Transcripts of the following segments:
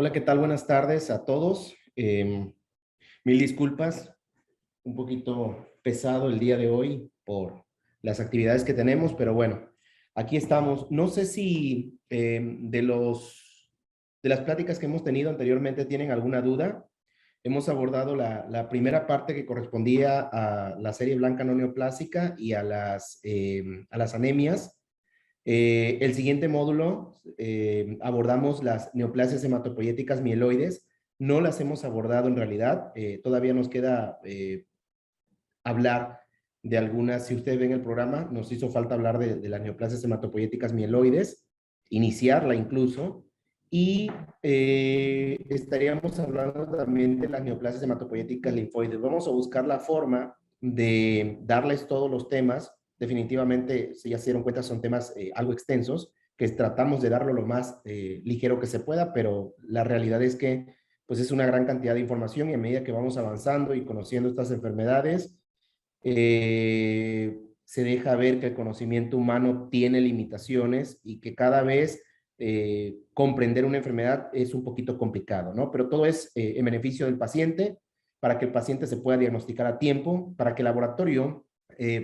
Hola, ¿qué tal? Buenas tardes a todos. Mil disculpas, un poquito pesado el día de hoy por las actividades que tenemos, pero bueno, aquí estamos. No sé si de las pláticas que hemos tenido anteriormente tienen alguna duda. Hemos abordado la primera parte que correspondía a la serie blanca no neoplásica y a las anemias. El siguiente módulo abordamos las neoplasias hematopoyéticas mieloides. No las hemos abordado en realidad. Todavía nos queda hablar de algunas. Si ustedes ven el programa, nos hizo falta hablar de las neoplasias hematopoyéticas mieloides, iniciarla incluso. Y estaríamos hablando también de las neoplasias hematopoyéticas linfoides. Vamos a buscar la forma de darles todos los temas. Definitivamente, si ya se dieron cuenta, son temas algo extensos, que tratamos de darlo lo más ligero que se pueda, pero la realidad es que pues es una gran cantidad de información y a medida que vamos avanzando y conociendo estas enfermedades, se deja ver que el conocimiento humano tiene limitaciones y que cada vez comprender una enfermedad es un poquito complicado, ¿no? Pero todo es en beneficio del paciente, para que el paciente se pueda diagnosticar a tiempo, para que el laboratorio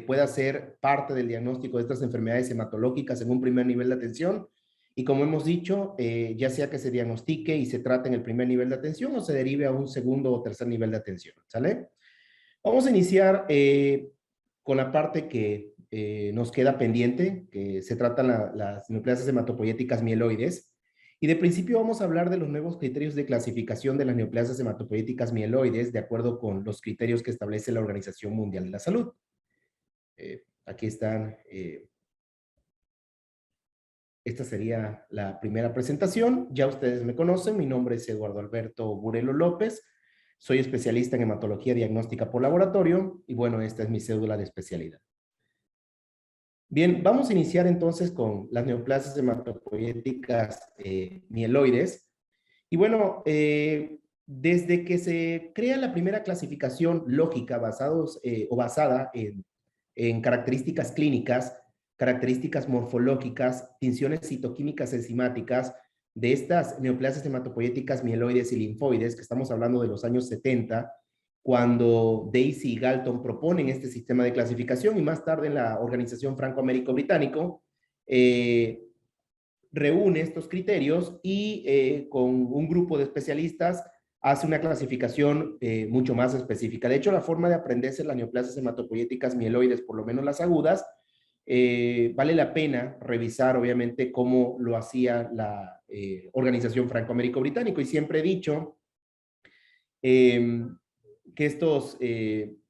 pueda ser parte del diagnóstico de estas enfermedades hematológicas en un primer nivel de atención. Y como hemos dicho, ya sea que se diagnostique y se trate en el primer nivel de atención o se derive a un segundo o tercer nivel de atención, ¿sale? Vamos a iniciar con la parte que nos queda pendiente, que se tratan las neoplasias hematopoyéticas mieloides. Y de principio vamos a hablar de los nuevos criterios de clasificación de las neoplasias hematopoyéticas mieloides de acuerdo con los criterios que establece la Organización Mundial de la Salud. Aquí están. Esta sería la primera presentación. Ya ustedes me conocen. Mi nombre es Eduardo Alberto Burelo López. Soy especialista en hematología diagnóstica por laboratorio y bueno, esta es mi cédula de especialidad. Bien, vamos a iniciar entonces con las neoplasias hematopoyéticas mieloides. Y bueno, desde que se crea la primera clasificación lógica basada en características clínicas, características morfológicas, tinciones citoquímicas enzimáticas de estas neoplasias hematopoyéticas mieloides y linfoides, que estamos hablando de los años 70, cuando Daisy y Galton proponen este sistema de clasificación y más tarde en la Organización Franco-Américo-Británico, reúne estos criterios y con un grupo de especialistas hace una clasificación mucho más específica. De hecho, la forma de aprenderse las neoplasias hematopoyéticas mieloides, por lo menos las agudas, vale la pena revisar, obviamente, cómo lo hacía la Organización Franco-Américo-Británico. Y siempre he dicho que estos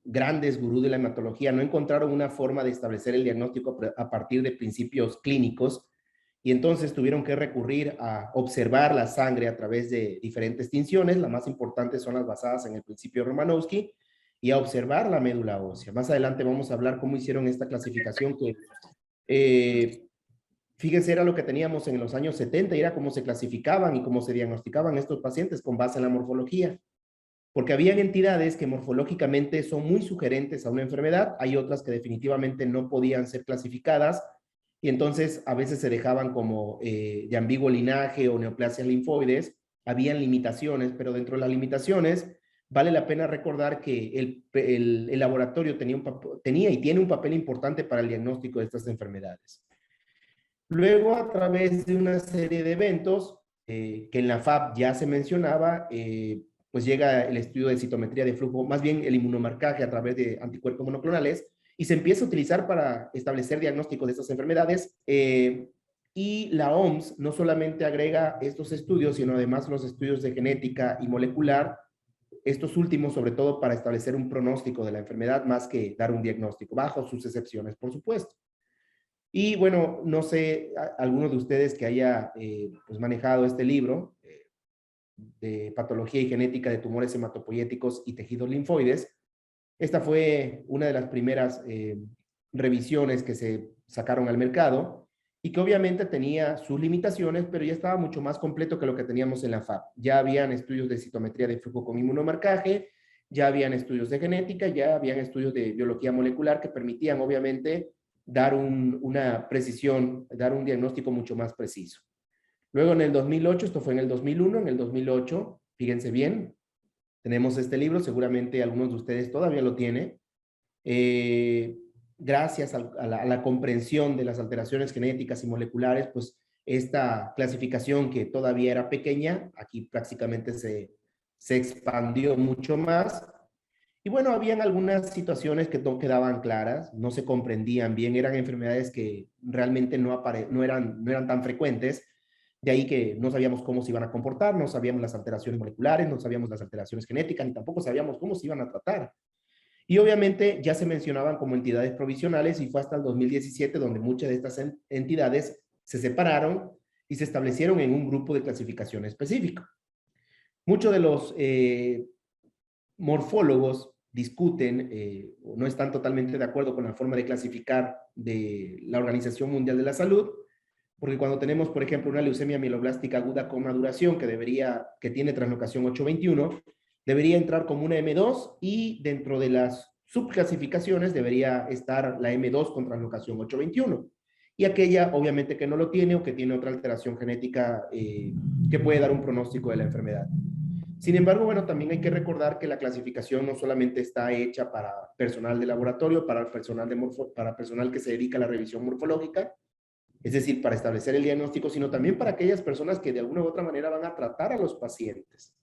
grandes gurús de la hematología no encontraron una forma de establecer el diagnóstico a partir de principios clínicos, y entonces tuvieron que recurrir a observar la sangre a través de diferentes tinciones. Las más importantes son las basadas en el principio Romanowski, y a observar la médula ósea. Más adelante vamos a hablar cómo hicieron esta clasificación que, fíjense, era lo que teníamos en los años 70, y era cómo se clasificaban y cómo se diagnosticaban estos pacientes con base en la morfología. Porque habían entidades que morfológicamente son muy sugerentes a una enfermedad, hay otras que definitivamente no podían ser clasificadas, y entonces a veces se dejaban como de ambiguo linaje o neoplasias linfoides. Habían limitaciones, pero dentro de las limitaciones vale la pena recordar que el laboratorio tenía y tiene un papel importante para el diagnóstico de estas enfermedades. Luego, a través de una serie de eventos que en la FAB ya se mencionaba, pues llega el estudio de citometría de flujo, más bien el inmunomarcaje a través de anticuerpos monoclonales, y se empieza a utilizar para establecer diagnósticos de estas enfermedades. Y la OMS no solamente agrega estos estudios, sino además los estudios de genética y molecular, estos últimos sobre todo para establecer un pronóstico de la enfermedad más que dar un diagnóstico, bajo sus excepciones, por supuesto. Y bueno, no sé, algunos de ustedes que haya pues manejado este libro de patología y genética de tumores hematopoyéticos y tejidos linfoides, esta fue una de las primeras revisiones que se sacaron al mercado y que obviamente tenía sus limitaciones, pero ya estaba mucho más completo que lo que teníamos en la FAB. Ya habían estudios de citometría de flujo con inmunomarcaje, ya habían estudios de genética, ya habían estudios de biología molecular que permitían obviamente dar una precisión, dar un diagnóstico mucho más preciso. Luego en el 2008, esto fue en el 2001, en el 2008, fíjense bien, tenemos este libro, seguramente algunos de ustedes todavía lo tienen. Gracias a la comprensión de las alteraciones genéticas y moleculares, pues esta clasificación que todavía era pequeña, aquí prácticamente se expandió mucho más. Y bueno, habían algunas situaciones que no quedaban claras, no se comprendían bien, eran enfermedades que realmente no eran tan frecuentes, de ahí que no sabíamos cómo se iban a comportar, no sabíamos las alteraciones moleculares, no sabíamos las alteraciones genéticas, ni tampoco sabíamos cómo se iban a tratar. Y obviamente ya se mencionaban como entidades provisionales y fue hasta el 2017 donde muchas de estas entidades se separaron y se establecieron en un grupo de clasificación específico. Muchos de los morfólogos discuten o no están totalmente de acuerdo con la forma de clasificar de la Organización Mundial de la Salud, porque cuando tenemos, por ejemplo, una leucemia mieloblástica aguda con maduración que tiene translocación 821, debería entrar como una M2 y dentro de las subclasificaciones debería estar la M2 con translocación 821. Y aquella, obviamente, que no lo tiene o que tiene otra alteración genética que puede dar un pronóstico de la enfermedad. Sin embargo, bueno, también hay que recordar que la clasificación no solamente está hecha para personal de laboratorio, para personal que se dedica a la revisión morfológica, es decir, para establecer el diagnóstico, sino también para aquellas personas que de alguna u otra manera van a tratar a los pacientes.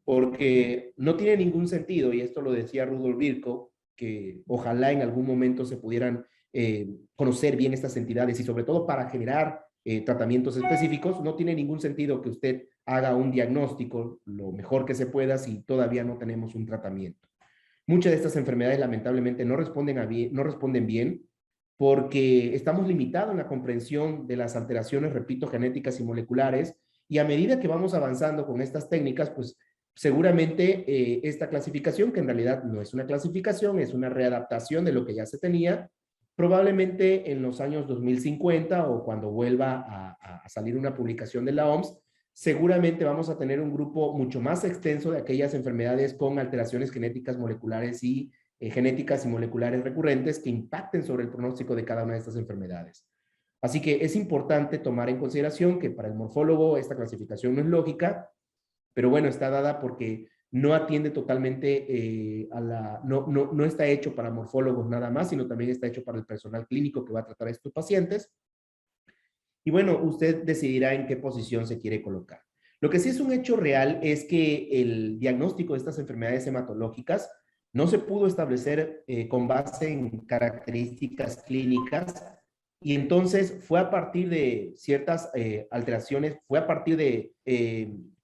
Porque no tiene ningún sentido, y esto lo decía Rudolf Virchow, que ojalá en algún momento se pudieran conocer bien estas entidades y sobre todo para generar tratamientos específicos, no tiene ningún sentido que usted haga un diagnóstico lo mejor que se pueda si todavía no tenemos un tratamiento. Muchas de estas enfermedades lamentablemente no responden bien porque estamos limitados en la comprensión de las alteraciones, repito, genéticas y moleculares, y a medida que vamos avanzando con estas técnicas, pues seguramente esta clasificación, que en realidad no es una clasificación, es una readaptación de lo que ya se tenía, probablemente en los años 2050 o cuando vuelva a salir una publicación de la OMS, seguramente vamos a tener un grupo mucho más extenso de aquellas enfermedades con alteraciones genéticas moleculares y genéticas y moleculares recurrentes que impacten sobre el pronóstico de cada una de estas enfermedades. Así que es importante tomar en consideración que para el morfólogo esta clasificación no es lógica, pero bueno, está dada porque no atiende totalmente no está hecho para morfólogos nada más, sino también está hecho para el personal clínico que va a tratar a estos pacientes. Y bueno, usted decidirá en qué posición se quiere colocar. Lo que sí es un hecho real es que el diagnóstico de estas enfermedades hematológicas no se pudo establecer con base en características clínicas y entonces fue a partir de ciertas alteraciones, fue a partir de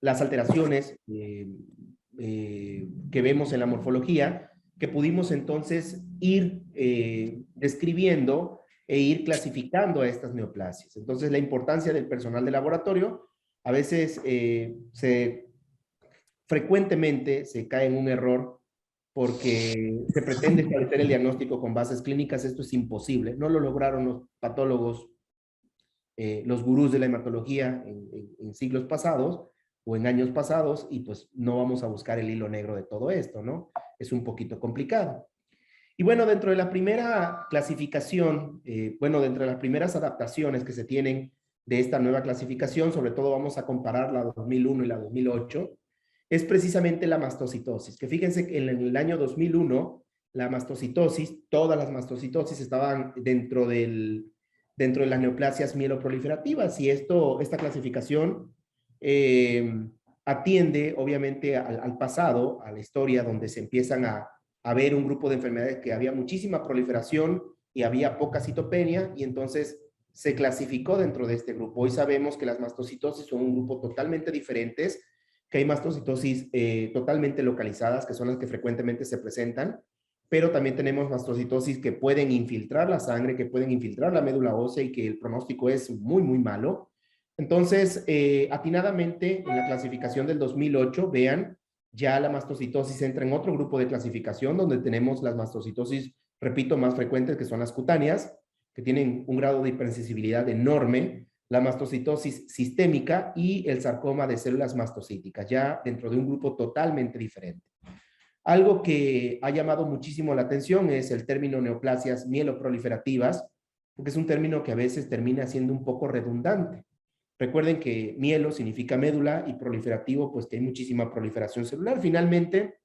las alteraciones que vemos en la morfología que pudimos entonces ir describiendo e ir clasificando a estas neoplasias. Entonces, la importancia del personal de laboratorio, a veces frecuentemente se cae en un error porque se pretende establecer el diagnóstico con bases clínicas. Esto es imposible. No lo lograron los patólogos, los gurús de la hematología en siglos pasados o en años pasados, y pues no vamos a buscar el hilo negro de todo esto, ¿no? Es un poquito complicado. Y bueno, dentro de la primera clasificación, dentro de las primeras adaptaciones que se tienen de esta nueva clasificación, sobre todo vamos a comparar la 2001 y la 2008, es precisamente la mastocitosis, que fíjense que en el año 2001, la mastocitosis, todas las mastocitosis estaban dentro de las neoplasias mieloproliferativas, y esta clasificación atiende obviamente al pasado, a la historia, donde se empiezan a ver un grupo de enfermedades que había muchísima proliferación y había poca citopenia, y entonces se clasificó dentro de este grupo. Hoy sabemos que las mastocitosis son un grupo totalmente diferentes, que hay mastocitosis totalmente localizadas, que son las que frecuentemente se presentan, pero también tenemos mastocitosis que pueden infiltrar la sangre, que pueden infiltrar la médula ósea y que el pronóstico es muy, muy malo. Entonces, atinadamente, en la clasificación del 2008, vean, ya la mastocitosis entra en otro grupo de clasificación donde tenemos las mastocitosis, repito, más frecuentes, que son las cutáneas, que tienen un grado de hipersensibilidad enorme, la mastocitosis sistémica y el sarcoma de células mastocíticas, ya dentro de un grupo totalmente diferente. Algo que ha llamado muchísimo la atención es el término neoplasias mieloproliferativas, porque es un término que a veces termina siendo un poco redundante. Recuerden que mielo significa médula y proliferativo, pues que hay muchísima proliferación celular. Finalmente,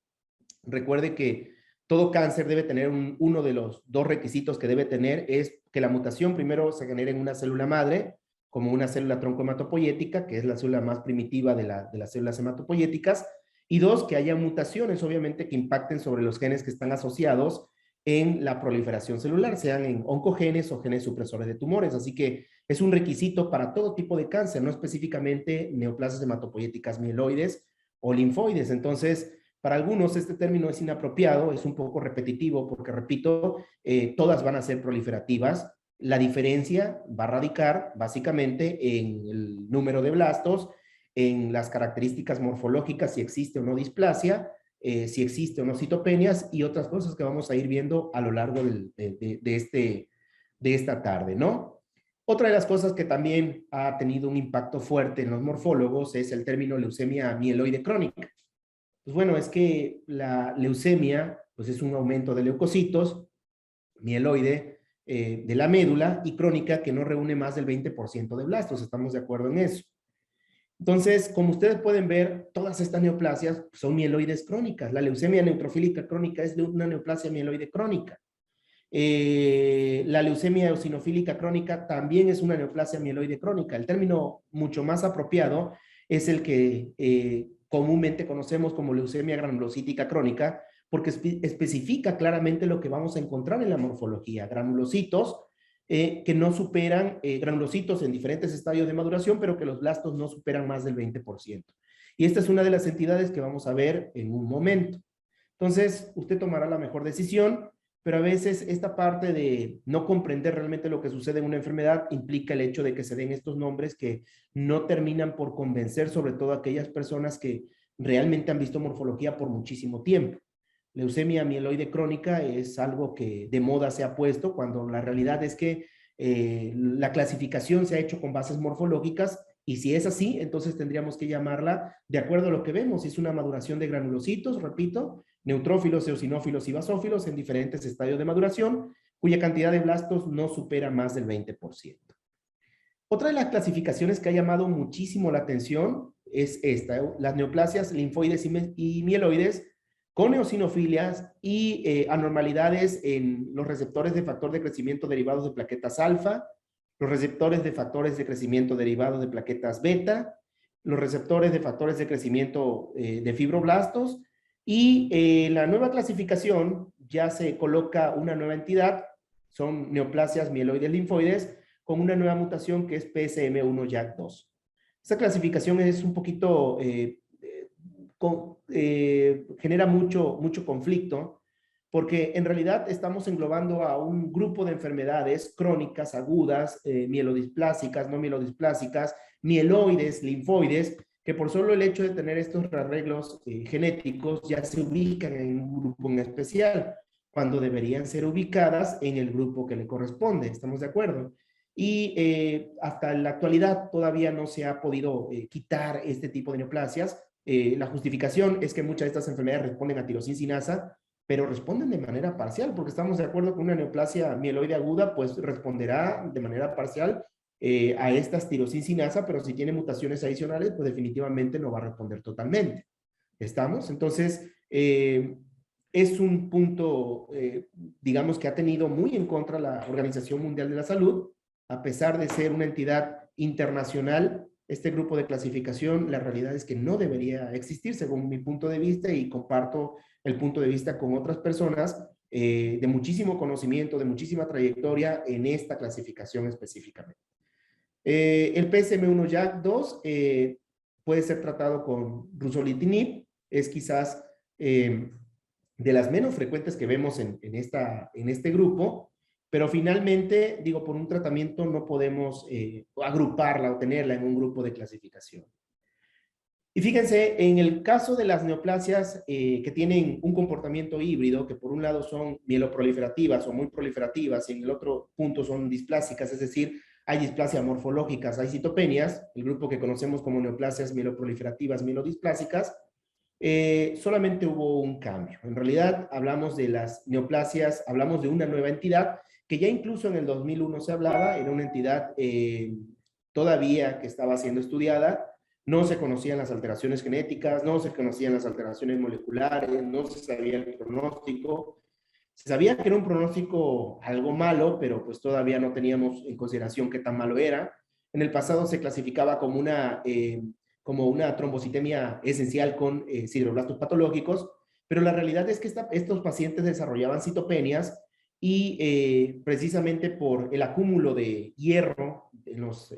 recuerde que todo cáncer debe tener uno de los dos requisitos que debe tener es que la mutación primero se genere en una célula madre, como una célula tronco hematopoyética, que es la célula más primitiva de las células hematopoyéticas, y dos, que haya mutaciones, obviamente, que impacten sobre los genes que están asociados en la proliferación celular, sean en oncogenes o genes supresores de tumores. Así que es un requisito para todo tipo de cáncer, no específicamente neoplasias hematopoyéticas mieloides o linfoides. Entonces, para algunos este término es inapropiado, es un poco repetitivo porque, repito, todas van a ser proliferativas. La diferencia va a radicar básicamente en el número de blastos, en las características morfológicas, si existe o no displasia, si existe o no citopenias y otras cosas que vamos a ir viendo a lo largo de esta tarde, ¿no? Otra de las cosas que también ha tenido un impacto fuerte en los morfólogos es el término leucemia mieloide crónica. Pues bueno, es que la leucemia pues es un aumento de leucocitos mieloide de la médula y crónica que no reúne más del 20% de blastos. Estamos de acuerdo en eso. Entonces, como ustedes pueden ver, todas estas neoplasias son mieloides crónicas. La leucemia neutrofílica crónica es de una neoplasia mieloide crónica. La leucemia eosinofílica crónica también es una neoplasia mieloide crónica. El término mucho más apropiado es el que comúnmente conocemos como leucemia granulocítica crónica, porque especifica claramente lo que vamos a encontrar en la morfología. Granulocitos que no superan, granulocitos en diferentes estadios de maduración, pero que los blastos no superan más del 20%. Y esta es una de las entidades que vamos a ver en un momento. Entonces, usted tomará la mejor decisión, pero a veces esta parte de no comprender realmente lo que sucede en una enfermedad implica el hecho de que se den estos nombres que no terminan por convencer, sobre todo a aquellas personas que realmente han visto morfología por muchísimo tiempo. Leucemia mieloide crónica es algo que de moda se ha puesto, cuando la realidad es que la clasificación se ha hecho con bases morfológicas, y si es así, entonces tendríamos que llamarla de acuerdo a lo que vemos. Es una maduración de granulocitos, repito, neutrófilos, eosinófilos y basófilos en diferentes estadios de maduración, cuya cantidad de blastos no supera más del 20%. Otra de las clasificaciones que ha llamado muchísimo la atención es esta, las neoplasias linfoides y mieloides con eosinofilias y anormalidades en los receptores de factor de crecimiento derivados de plaquetas alfa, los receptores de factores de crecimiento derivados de plaquetas beta, los receptores de factores de crecimiento de fibroblastos, y la nueva clasificación ya se coloca una nueva entidad, son neoplasias mieloides linfoides, con una nueva mutación que es PSM1-JAK2. Esta clasificación es un poquito, genera mucho conflicto, porque en realidad estamos englobando a un grupo de enfermedades crónicas, agudas, mielodisplásicas, no mielodisplásicas, mieloides, linfoides, que por solo el hecho de tener estos arreglos genéticos ya se ubican en un grupo en especial, cuando deberían ser ubicadas en el grupo que le corresponde. ¿Estamos de acuerdo? Y hasta la actualidad todavía no se ha podido quitar este tipo de neoplasias. La justificación es que muchas de estas enfermedades responden a tirosincinasa, pero responden de manera parcial, porque estamos de acuerdo que una neoplasia mieloide aguda pues responderá de manera parcial a estas tirosincinasa, pero si tiene mutaciones adicionales, pues definitivamente no va a responder totalmente. ¿Estamos? Entonces, es un punto, digamos, que ha tenido muy en contra la Organización Mundial de la Salud, a pesar de ser una entidad internacional. Este grupo de clasificación, la realidad es que no debería existir, según mi punto de vista, y comparto el punto de vista con otras personas de muchísimo conocimiento, de muchísima trayectoria en esta clasificación específicamente. El PSM1-JAK2 puede ser tratado con ruxolitinib, es quizás de las menos frecuentes que vemos en este grupo, pero finalmente, digo, por un tratamiento no podemos agruparla o tenerla en un grupo de clasificación. Y fíjense, en el caso de las neoplasias que tienen un comportamiento híbrido, que por un lado son mieloproliferativas o muy proliferativas, y en el otro punto son displásicas, es decir, hay displasias morfológicas, hay citopenias, el grupo que conocemos como neoplasias mieloproliferativas, mielodisplásicas, solamente hubo un cambio. En realidad hablamos de las neoplasias, hablamos de una nueva entidad que ya incluso en el 2001 se hablaba, era una entidad todavía que estaba siendo estudiada. No se conocían las alteraciones genéticas, no se conocían las alteraciones moleculares, no se sabía el pronóstico. Se sabía que era un pronóstico algo malo, pero pues todavía no teníamos en consideración qué tan malo era. En el pasado se clasificaba como una trombocitemia esencial con sideroblastos patológicos, pero la realidad es que estos pacientes desarrollaban citopenias y precisamente por el acúmulo de hierro en los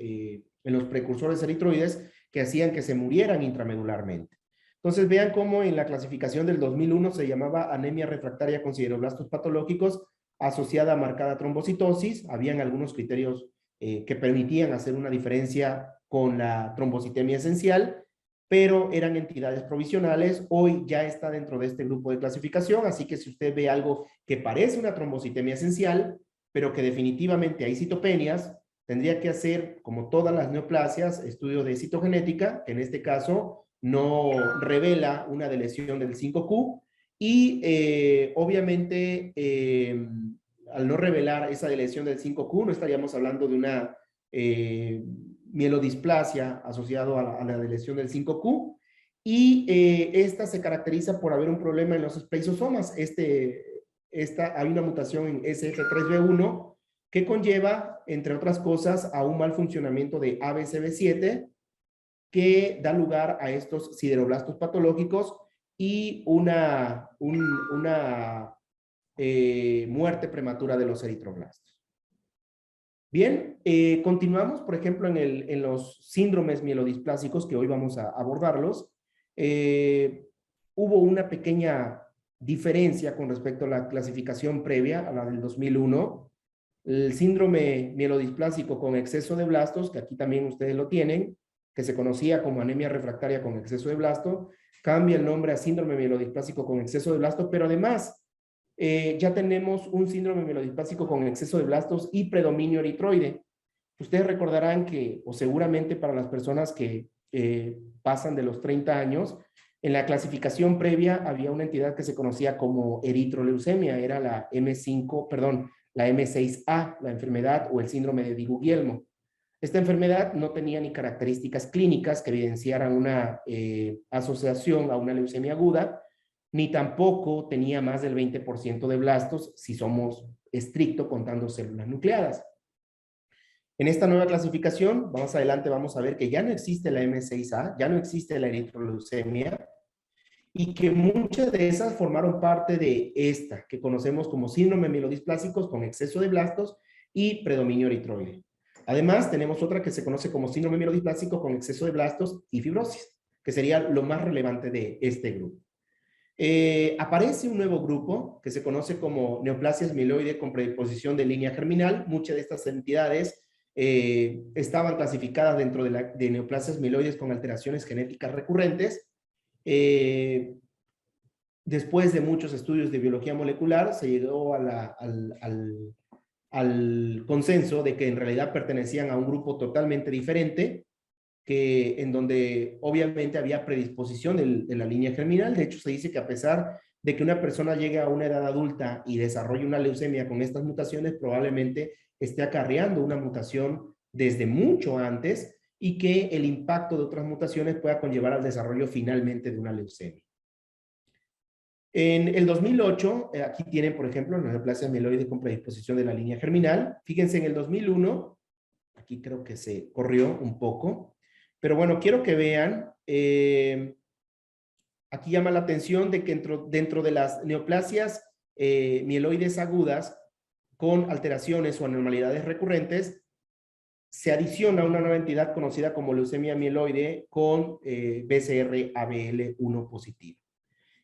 precursores eritroides que hacían que se murieran intramedularmente. Entonces vean cómo en la clasificación del 2001 se llamaba anemia refractaria con sideroblastos patológicos asociada a marcada trombocitosis. Habían algunos criterios que permitían hacer una diferencia con la trombocitemia esencial, pero eran entidades provisionales. Hoy ya está dentro de este grupo de clasificación, así que si usted ve algo que parece una trombocitemia esencial, pero que definitivamente hay citopenias, tendría que hacer, como todas las neoplasias, estudio de citogenética, que en este caso no revela una deleción del 5Q, y obviamente al no revelar esa deleción del 5Q, no estaríamos hablando de una mielodisplasia asociado a la deleción del 5Q, y esta se caracteriza por haber un problema en los spliceosomas. Hay una mutación en SF3B1 que conlleva, entre otras cosas, a un mal funcionamiento de ABCB7 que da lugar a estos sideroblastos patológicos y una muerte prematura de los eritroblastos. Bien, continuamos, por ejemplo, en los síndromes mielodisplásicos, que hoy vamos a abordarlos. Hubo una pequeña diferencia con respecto a la clasificación previa, a la del 2001. El síndrome mielodisplásico con exceso de blastos, que aquí también ustedes lo tienen, que se conocía como anemia refractaria con exceso de blasto, cambia el nombre a síndrome mielodisplásico con exceso de blasto, pero además ya tenemos un síndrome mielodisplásico con exceso de blastos y predominio eritroide. Ustedes recordarán que, o seguramente para las personas que pasan de los 30 años, en la clasificación previa había una entidad que se conocía como eritroleucemia, era la la M6A, la enfermedad o el síndrome de Di-Guglielmo. Esta enfermedad no tenía ni características clínicas que evidenciaran una asociación a una leucemia aguda, ni tampoco tenía más del 20% de blastos, si somos estrictos contando células nucleadas. En esta nueva clasificación, más adelante vamos a ver que ya no existe la M6A, ya no existe la eritroleucemia, y que muchas de esas formaron parte de esta, que conocemos como síndrome mielodisplásicos con exceso de blastos y predominio eritroide. Además, tenemos otra que se conoce como síndrome mielodisplásico con exceso de blastos y fibrosis, que sería lo más relevante de este grupo. Aparece un nuevo grupo que se conoce como neoplasias mieloide con predisposición de línea germinal. Muchas de estas entidades estaban clasificadas dentro de neoplasias mieloides con alteraciones genéticas recurrentes. Después de muchos estudios de biología molecular, se llegó al consenso de que en realidad pertenecían a un grupo totalmente diferente, en donde obviamente había predisposición de la línea germinal. De hecho, se dice que a pesar de que una persona llegue a una edad adulta y desarrolle una leucemia con estas mutaciones, probablemente esté acarreando una mutación desde mucho antes y que el impacto de otras mutaciones pueda conllevar al desarrollo finalmente de una leucemia. En el 2008, aquí tienen, por ejemplo, la neoplasia mieloide con predisposición de la línea germinal. Fíjense, en el 2001, aquí creo que se corrió un poco, pero bueno, quiero que vean, aquí llama la atención de que dentro de las neoplasias mieloides agudas con alteraciones o anormalidades recurrentes, se adiciona una nueva entidad conocida como leucemia mieloide con BCR-ABL1 positivo.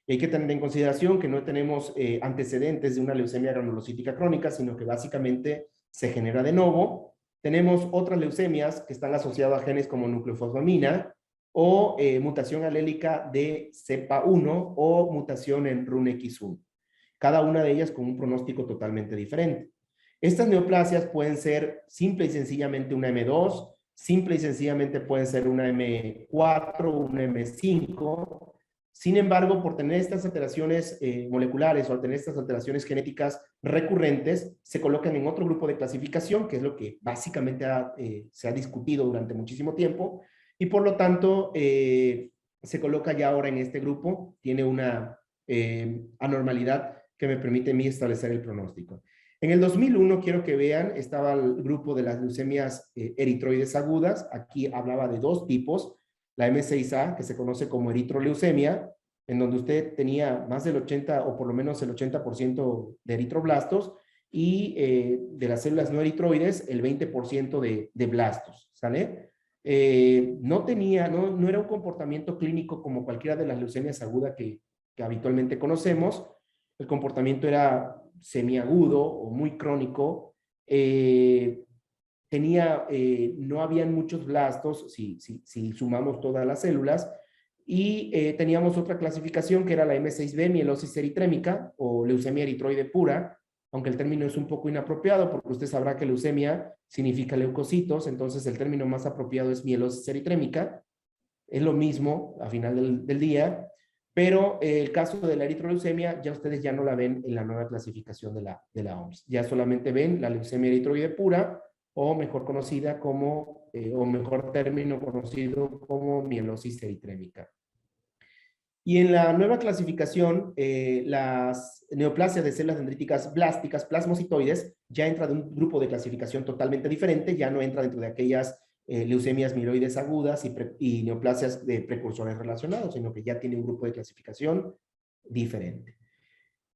Y hay que tener en consideración que no tenemos antecedentes de una leucemia granulocítica crónica, sino que básicamente se genera de nuevo. Tenemos otras leucemias que están asociadas a genes como nucleofosfamina o mutación alélica de cepa1 o mutación en RUNX1. Cada una de ellas con un pronóstico totalmente diferente. Estas neoplasias pueden ser simple y sencillamente una M2, simple y sencillamente pueden ser una M4, una M5, Sin embargo, por tener estas alteraciones moleculares o al tener estas alteraciones genéticas recurrentes, se colocan en otro grupo de clasificación, que es lo que básicamente se ha discutido durante muchísimo tiempo, y por lo tanto se coloca ya ahora en este grupo, tiene una anormalidad que me permite a mí establecer el pronóstico. En el 2001, quiero que vean, estaba el grupo de las leucemias eritroides agudas. Aquí hablaba de dos tipos, la M6A, que se conoce como eritroleucemia, en donde usted tenía más del 80 o por lo menos el 80% de eritroblastos y de las células no eritroides el 20% de blastos, ¿sale? No era un comportamiento clínico como cualquiera de las leucemias agudas que habitualmente conocemos. El comportamiento era semiagudo o muy crónico. No habían muchos blastos, si sumamos todas las células, y teníamos otra clasificación que era la M6B, mielosis eritrémica o leucemia eritroide pura, aunque el término es un poco inapropiado porque usted sabrá que leucemia significa leucocitos, entonces el término más apropiado es mielosis eritrémica, es lo mismo a final del día, pero el caso de la eritroleucemia ya ustedes ya no la ven en la nueva clasificación de la OMS, ya solamente ven la leucemia eritroide pura, o mejor conocida como, o mejor término conocido como mielosis eritrémica. Y en la nueva clasificación, las neoplasias de células dendríticas blásticas, plasmocitoides, ya entra de un grupo de clasificación totalmente diferente, ya no entra dentro de aquellas leucemias mieloides agudas y neoplasias de precursores relacionados, sino que ya tiene un grupo de clasificación diferente.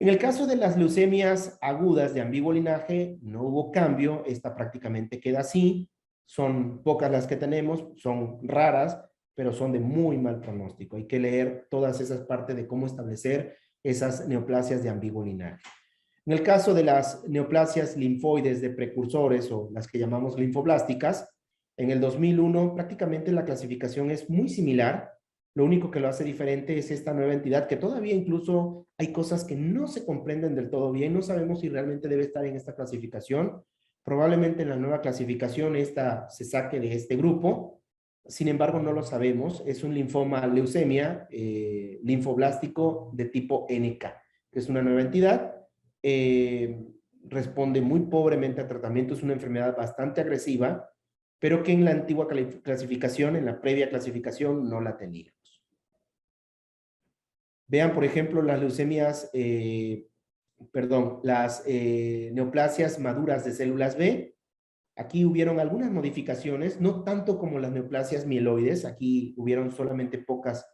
En el caso de las leucemias agudas de ambiguo linaje, no hubo cambio, esta prácticamente queda así, son pocas las que tenemos, son raras, pero son de muy mal pronóstico. Hay que leer todas esas partes de cómo establecer esas neoplasias de ambiguo linaje. En el caso de las neoplasias linfoides de precursores o las que llamamos linfoblásticas, en el 2001 prácticamente la clasificación es muy similar. Lo único que lo hace diferente es esta nueva entidad que todavía incluso hay cosas que no se comprenden del todo bien. No sabemos si realmente debe estar en esta clasificación. Probablemente en la nueva clasificación esta se saque de este grupo. Sin embargo, no lo sabemos. Es un linfoma leucemia linfoblástico de tipo NK, que es una nueva entidad. Responde muy pobremente al tratamiento. Es una enfermedad bastante agresiva, pero que en la antigua clasificación, en la previa clasificación, no la teníamos. Vean, por ejemplo, las leucemias, las neoplasias maduras de células B. Aquí hubieron algunas modificaciones, no tanto como las neoplasias mieloides, aquí hubieron solamente pocas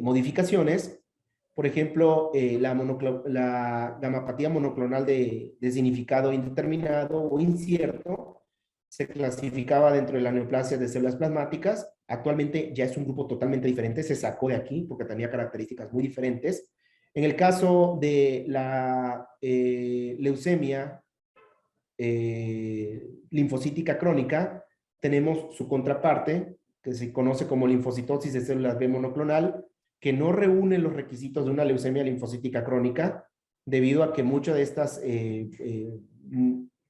modificaciones. Por ejemplo, la gamapatía monoclonal de significado indeterminado o incierto se clasificaba dentro de la neoplasia de células plasmáticas. Actualmente ya es un grupo totalmente diferente, se sacó de aquí porque tenía características muy diferentes. En el caso de la leucemia linfocítica crónica, tenemos su contraparte, que se conoce como linfocitosis de células B monoclonal, que no reúne los requisitos de una leucemia linfocítica crónica, debido a que muchas de estas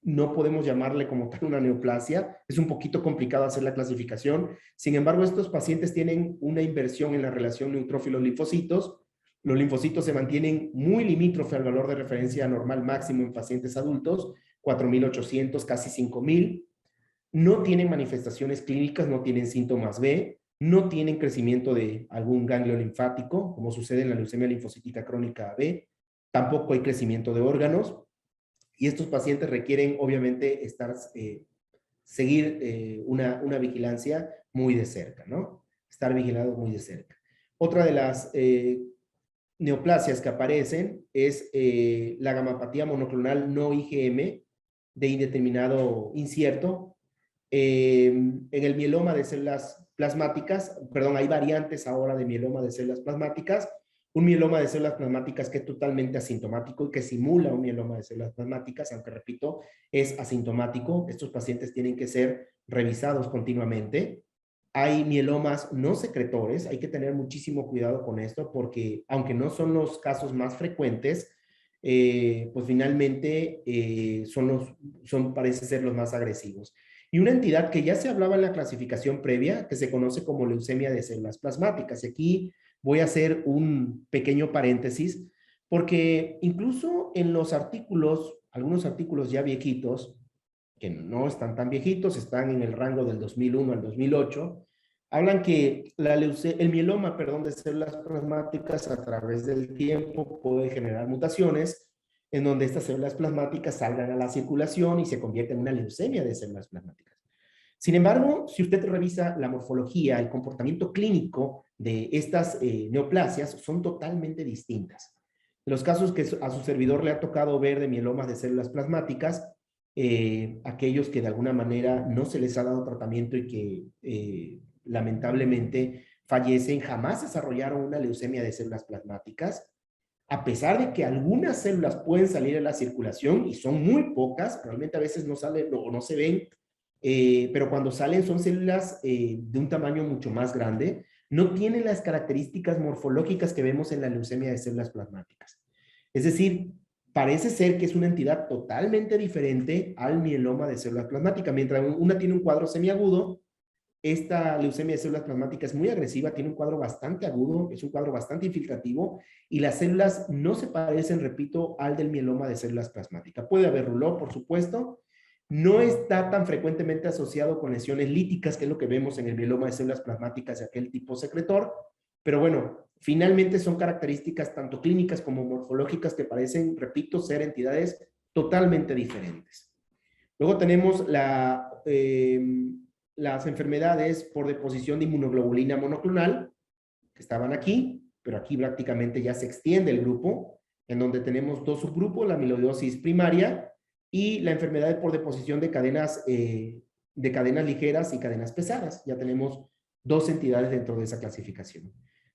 no podemos llamarle como tal una neoplasia, es un poquito complicado hacer la clasificación. Sin embargo, estos pacientes tienen una inversión en la relación neutrófilos-linfocitos. Los linfocitos se mantienen muy limítrofe al valor de referencia normal máximo en pacientes adultos, 4.800, casi 5.000. No tienen manifestaciones clínicas, no tienen síntomas B, no tienen crecimiento de algún ganglio linfático, como sucede en la leucemia linfocítica crónica B. Tampoco hay crecimiento de órganos. Y estos pacientes requieren, obviamente, seguir una vigilancia muy de cerca, ¿no? Estar vigilados muy de cerca. Otra de las neoplasias que aparecen es la gamapatía monoclonal no IgM de indeterminado incierto. En el mieloma de células plasmáticas, perdón, hay variantes ahora de mieloma de células plasmáticas. Un mieloma de células plasmáticas que es totalmente asintomático y que simula un mieloma de células plasmáticas, aunque repito, es asintomático. Estos pacientes tienen que ser revisados continuamente. Hay mielomas no secretores, hay que tener muchísimo cuidado con esto porque aunque no son los casos más frecuentes, pues finalmente parece ser los más agresivos. y una entidad que ya se hablaba en la clasificación previa, que se conoce como leucemia de células plasmáticas. Y aquí voy a hacer un pequeño paréntesis, porque incluso en los artículos, algunos artículos ya viejitos, que no están tan viejitos, están en el rango del 2001 al 2008, hablan que el mieloma, perdón, de células plasmáticas a través del tiempo puede generar mutaciones en donde estas células plasmáticas salgan a la circulación y se convierten en una leucemia de células plasmáticas. Sin embargo, si usted revisa la morfología, el comportamiento clínico de estas neoplasias son totalmente distintas. En los casos que a su servidor le ha tocado ver de mielomas de células plasmáticas, aquellos que de alguna manera no se les ha dado tratamiento y que lamentablemente fallecen, jamás desarrollaron una leucemia de células plasmáticas, a pesar de que algunas células pueden salir a la circulación y son muy pocas, realmente a veces no salen o no se ven, pero cuando salen son células de un tamaño mucho más grande, no tienen las características morfológicas que vemos en la leucemia de células plasmáticas. Es decir, parece ser que es una entidad totalmente diferente al mieloma de células plasmáticas. Mientras una tiene un cuadro semiagudo, esta leucemia de células plasmáticas es muy agresiva, tiene un cuadro bastante agudo, es un cuadro bastante infiltrativo y las células no se parecen, repito, al del mieloma de células plasmáticas. Puede haber rouleau, por supuesto, no está tan frecuentemente asociado con lesiones líticas, que es lo que vemos en el mieloma de células plasmáticas de aquel tipo secretor, pero bueno, finalmente son características tanto clínicas como morfológicas que parecen, repito, ser entidades totalmente diferentes. Luego tenemos las enfermedades por deposición de inmunoglobulina monoclonal, que estaban aquí, pero aquí prácticamente ya se extiende el grupo, en donde tenemos dos subgrupos, la amiloidosis primaria y la enfermedad por deposición de cadenas ligeras y cadenas pesadas. Ya tenemos dos entidades dentro de esa clasificación.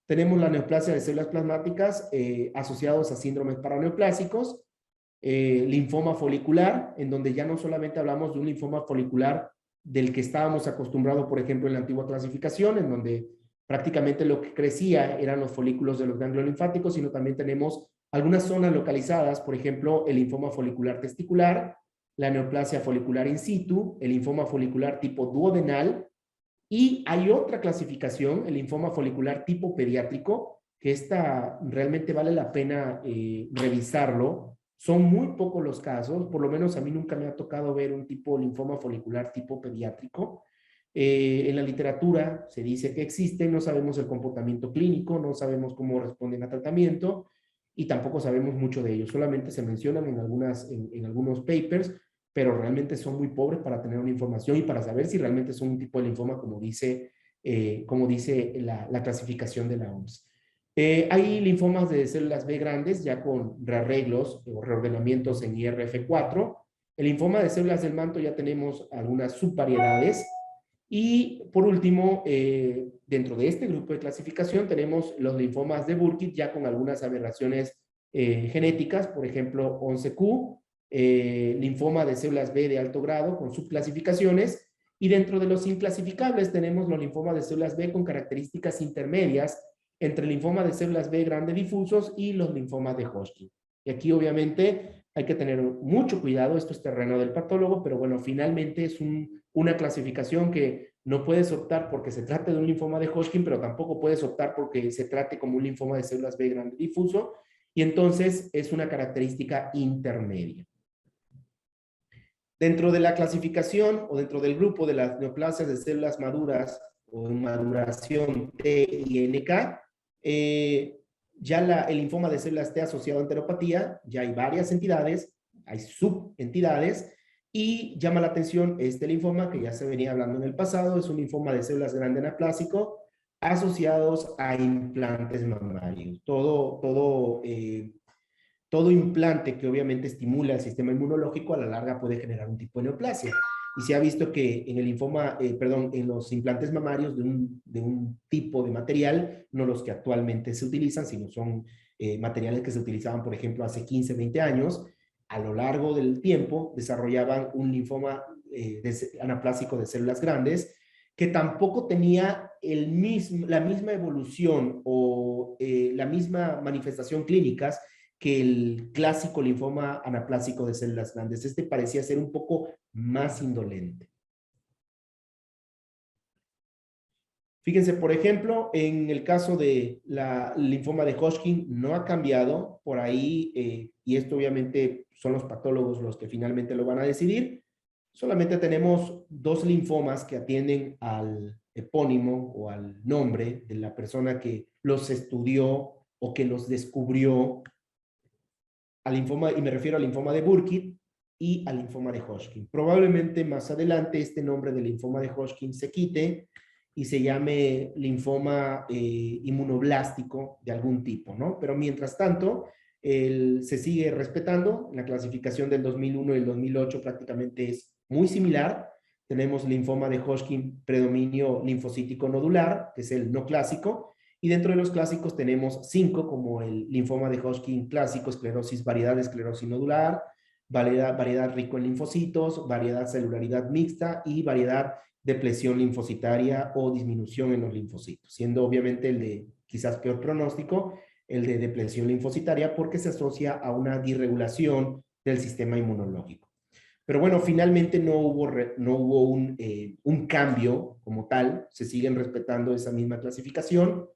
Tenemos la neoplasia de células plasmáticas asociados a síndromes paraneoplásicos, linfoma folicular, en donde ya no solamente hablamos de un linfoma folicular del que estábamos acostumbrados, por ejemplo, en la antigua clasificación, en donde prácticamente lo que crecía eran los folículos de los ganglios linfáticos, sino también tenemos algunas zonas localizadas, por ejemplo, el linfoma folicular testicular, la neoplasia folicular in situ, el linfoma folicular tipo duodenal, y hay otra clasificación, el linfoma folicular tipo pediátrico, que esta realmente vale la pena revisarlo. Son muy pocos los casos, por lo menos a mí nunca me ha tocado ver un tipo de linfoma folicular tipo pediátrico. En la literatura se dice que existen, no sabemos el comportamiento clínico, no sabemos cómo responden a tratamiento y tampoco sabemos mucho de ellos. Solamente se mencionan en algunos papers, pero realmente son muy pobres para tener una información y para saber si realmente son un tipo de linfoma como dice la clasificación de la OMS. Hay linfomas de células B grandes ya con rearreglos o reordenamientos en IRF4. El linfoma de células del manto ya tenemos algunas subvariedades. Y por último, dentro de este grupo de clasificación tenemos los linfomas de Burkitt ya con algunas aberraciones genéticas, por ejemplo 11Q, linfoma de células B de alto grado con subclasificaciones, y dentro de los inclasificables tenemos los linfomas de células B con características intermedias entre el linfoma de células B grande difusos y los linfomas de Hodgkin. Y aquí obviamente hay que tener mucho cuidado, esto es terreno del patólogo, pero bueno, finalmente es una clasificación que no puedes optar porque se trate de un linfoma de Hodgkin, pero tampoco puedes optar porque se trate como un linfoma de células B grande difuso, y entonces es una característica intermedia. Dentro de la clasificación o dentro del grupo de las neoplasias de células maduras o en maduración T y NK, ya el linfoma de células T asociado a enteropatía, ya hay varias entidades, hay subentidades, y llama la atención este linfoma que ya se venía hablando en el pasado, es un linfoma de células grande anaplásico asociados a implantes mamarios. Todo implante que obviamente estimula el sistema inmunológico a la larga puede generar un tipo de neoplasia. Y se ha visto que en el linfoma, en los implantes mamarios de un tipo de material, no los que actualmente se utilizan, sino son materiales que se utilizaban, por ejemplo, hace 15, 20 años, a lo largo del tiempo desarrollaban un linfoma anaplásico de células grandes que tampoco tenía la misma evolución o la misma manifestación clínicas que el clásico linfoma anaplásico de células grandes. Este parecía ser un poco más indolente. Fíjense, por ejemplo, en el caso de la linfoma de Hodgkin no ha cambiado por ahí, y esto obviamente son los patólogos los que finalmente lo van a decidir. Solamente tenemos dos linfomas que atienden al epónimo o al nombre de la persona que los estudió o que los descubrió, al linfoma, y me refiero al linfoma de Burkitt y al linfoma de Hodgkin. Probablemente más adelante este nombre de linfoma de Hodgkin se quite y se llame linfoma inmunoblástico de algún tipo, ¿no? Pero mientras tanto, se sigue respetando. La clasificación del 2001 y el 2008 prácticamente es muy similar. Tenemos linfoma de Hodgkin predominio linfocítico nodular, que es el no clásico, y dentro de los clásicos tenemos 5, como el linfoma de Hodgkin clásico, esclerosis, variedad de esclerosis nodular, variedad rico en linfocitos, variedad celularidad mixta y variedad depresión linfocitaria o disminución en los linfocitos, siendo obviamente el de quizás peor pronóstico, el de depresión linfocitaria, porque se asocia a una disregulación del sistema inmunológico. Pero bueno, finalmente no hubo un cambio como tal, se siguen respetando esa misma clasificación.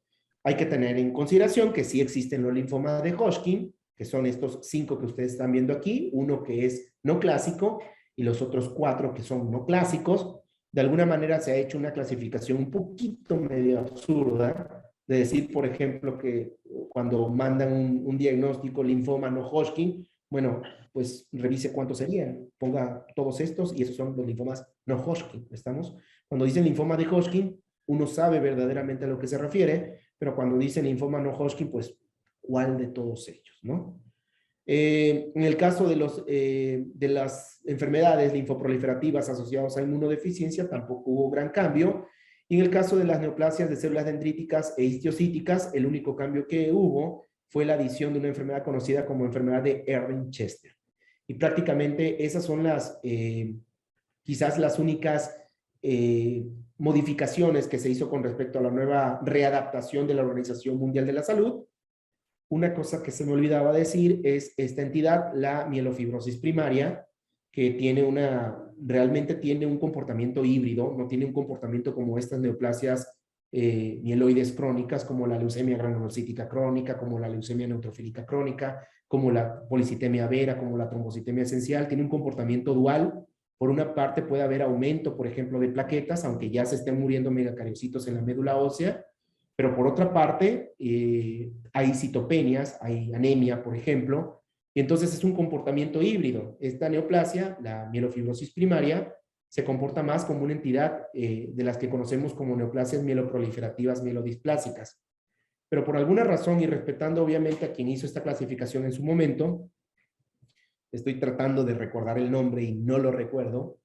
Hay que tener en consideración que sí existen los linfomas de Hodgkin, que son estos 5 que ustedes están viendo aquí, uno que es no clásico y los otros 4 que son no clásicos. De alguna manera se ha hecho una clasificación un poquito medio absurda, de decir, por ejemplo, que cuando mandan un diagnóstico linfoma no Hodgkin, bueno, pues revise cuántos serían, ponga todos estos y esos son los linfomas no Hodgkin, ¿estamos? Cuando dicen linfoma de Hodgkin, uno sabe verdaderamente a lo que se refiere, pero cuando dicen linfoma no Hodgkin, pues, ¿cuál de todos ellos, no? En el caso de las enfermedades linfoproliferativas asociadas a inmunodeficiencia, tampoco hubo gran cambio. Y en el caso de las neoplasias de células dendríticas e histiocíticas, el único cambio que hubo fue la adición de una enfermedad conocida como enfermedad de Erdrich-Chester. Y prácticamente esas son quizás las únicas modificaciones que se hizo con respecto a la nueva readaptación de la Organización Mundial de la Salud. Una cosa que se me olvidaba decir es esta entidad, la mielofibrosis primaria, que realmente tiene un comportamiento híbrido, no tiene un comportamiento como estas neoplasias mieloides crónicas, como la leucemia granulocítica crónica, como la leucemia neutrofílica crónica, como la policitemia vera, como la trombocitemia esencial. Tiene un comportamiento dual. Por una parte puede haber aumento, por ejemplo, de plaquetas, aunque ya se estén muriendo megacariocitos en la médula ósea, pero por otra parte, hay citopenias, hay anemia, por ejemplo, y entonces es un comportamiento híbrido. Esta neoplasia, la mielofibrosis primaria, se comporta más como una entidad de las que conocemos como neoplasias mieloproliferativas mielodisplásicas. Pero por alguna razón, y respetando obviamente a quien hizo esta clasificación en su momento, estoy tratando de recordar el nombre y no lo recuerdo,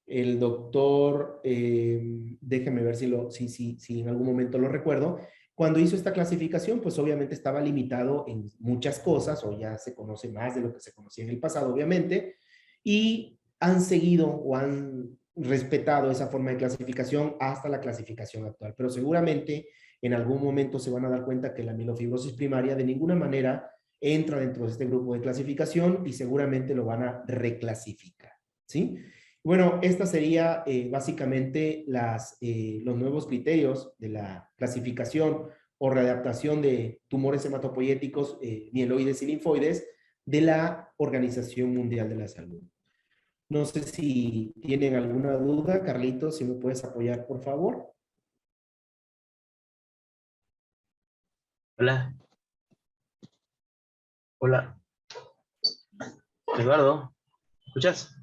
el doctor, déjeme ver si en algún momento lo recuerdo, cuando hizo esta clasificación, pues obviamente estaba limitado en muchas cosas, o ya se conoce más de lo que se conocía en el pasado, obviamente, y han seguido o han respetado esa forma de clasificación hasta la clasificación actual. Pero seguramente en algún momento se van a dar cuenta que la mielofibrosis primaria de ninguna manera entra dentro de este grupo de clasificación y seguramente lo van a reclasificar, ¿sí? Bueno, esta sería básicamente los nuevos criterios de la clasificación o readaptación de tumores hematopoyéticos, mieloides y linfoides de la Organización Mundial de la Salud. No sé si tienen alguna duda, Carlitos, si me puedes apoyar, por favor. Hola, hola, Eduardo, ¿escuchas?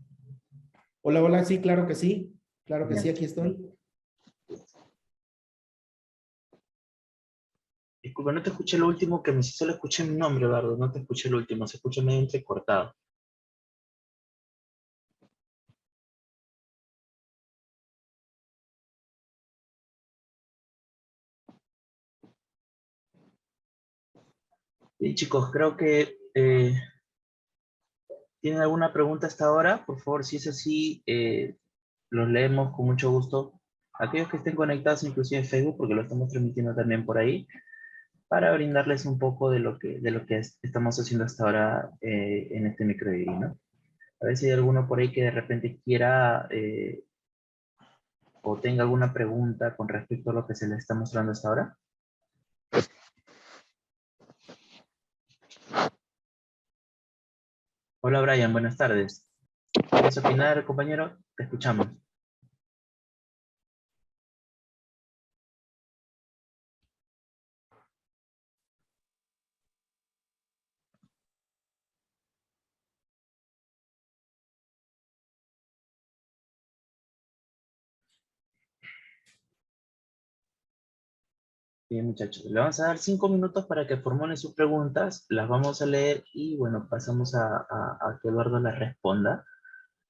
Hola, hola, sí, claro que sí, Ya. aquí estoy. Disculpa, no te escuché lo último que me hiciste, solo escuché mi nombre, Eduardo, no te escuché el último, se escucha medio entrecortado. Y chicos, creo que ¿tienen alguna pregunta hasta ahora? Por favor, si es así, los leemos con mucho gusto. Aquellos que estén conectados inclusive en Facebook, porque lo estamos transmitiendo también por ahí, para brindarles un poco de lo que estamos haciendo hasta ahora en este microvideo, ¿no? A ver si hay alguno por ahí que de repente quiera o tenga alguna pregunta con respecto a lo que se le está mostrando hasta ahora. Hola Brian, buenas tardes. ¿Quieres opinar, compañero? Te escuchamos. Bien, muchachos, le vamos a dar 5 minutos para que formulen sus preguntas, las vamos a leer y bueno, pasamos a que Eduardo las responda.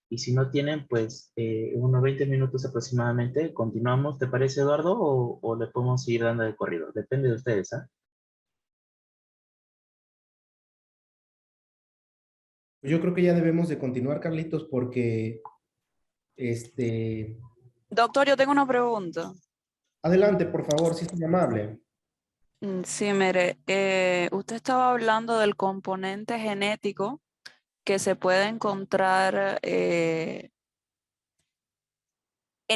Y si no tienen, pues unos 20 minutos aproximadamente, continuamos, ¿te parece, Eduardo? O le podemos seguir dando de corrido? Depende de ustedes, ¿ah? Yo creo que ya debemos de continuar, Carlitos, porque, este, Doctor, yo tengo una pregunta. adelante, por favor, si es muy amable. Sí, mire, usted estaba hablando del componente genético que se puede encontrar en